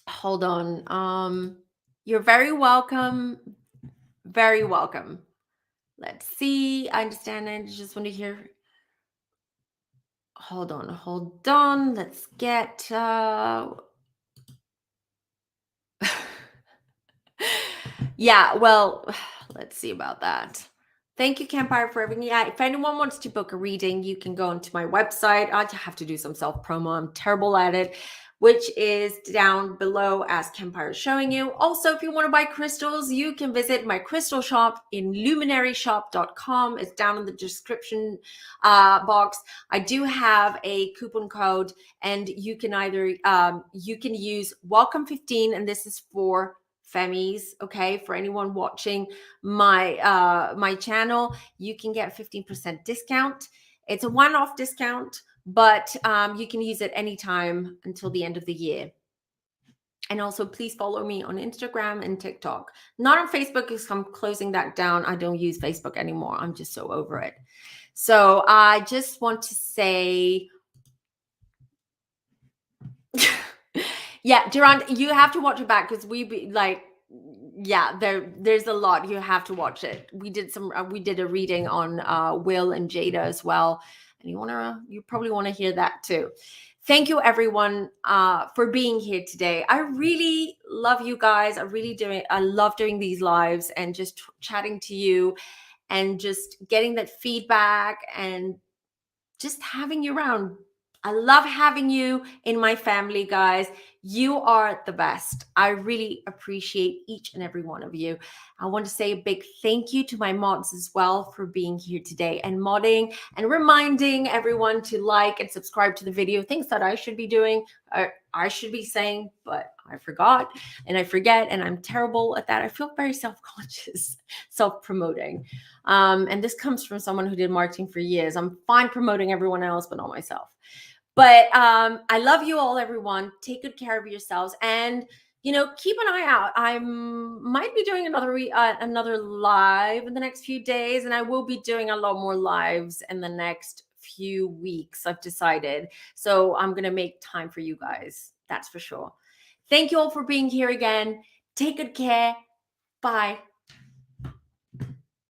Hold on. You're very welcome. Very welcome. Let's see. I understand. I just want to hear. Hold on. Let's get yeah, well, let's see about that. Thank you, Campfire, for everything. Yeah, if anyone wants to book a reading, you can go onto my website. I have to do some self-promo. I'm terrible at it. which is down below as Kempire is showing you. Also, if you want to buy crystals, you can visit my crystal shop in luminaryshop.com. It's down in the description box. I do have a coupon code, and you can either you can use welcome15, and this is for Femmies, okay? For anyone watching my channel, you can get 15% discount. It's a one-off discount, but you can use it anytime until the end of the year. And also, please follow me on Instagram and TikTok. Not on Facebook, because I'm closing that down. I don't use Facebook anymore. I'm just so over it. So I just want to say, yeah, Durand, you have to watch it back, because there's a lot. You have to watch it. We did a reading on Will and Jada as well, and you probably want to hear that too. Thank you, everyone, for being here today. I really love you guys. I love doing these lives and just chatting to you and just getting that feedback and just having you around. I love having you in my family, guys. You are the best. I really appreciate each and every one of you. I want to say a big thank you to my mods as well for being here today and modding and reminding everyone to like and subscribe to the video. Things that I should be doing, I should be saying, but I forgot and I forget, and I'm terrible at that. I feel very self-conscious, self-promoting. And this comes from someone who did marketing for years. I'm fine promoting everyone else, but not myself. But I love you all, everyone. Take good care of yourselves, and keep an eye out. I might be doing another live in the next few days, and I will be doing a lot more lives in the next few weeks, I've decided. So I'm gonna make time for you guys. That's for sure. Thank you all for being here again. Take good care. Bye.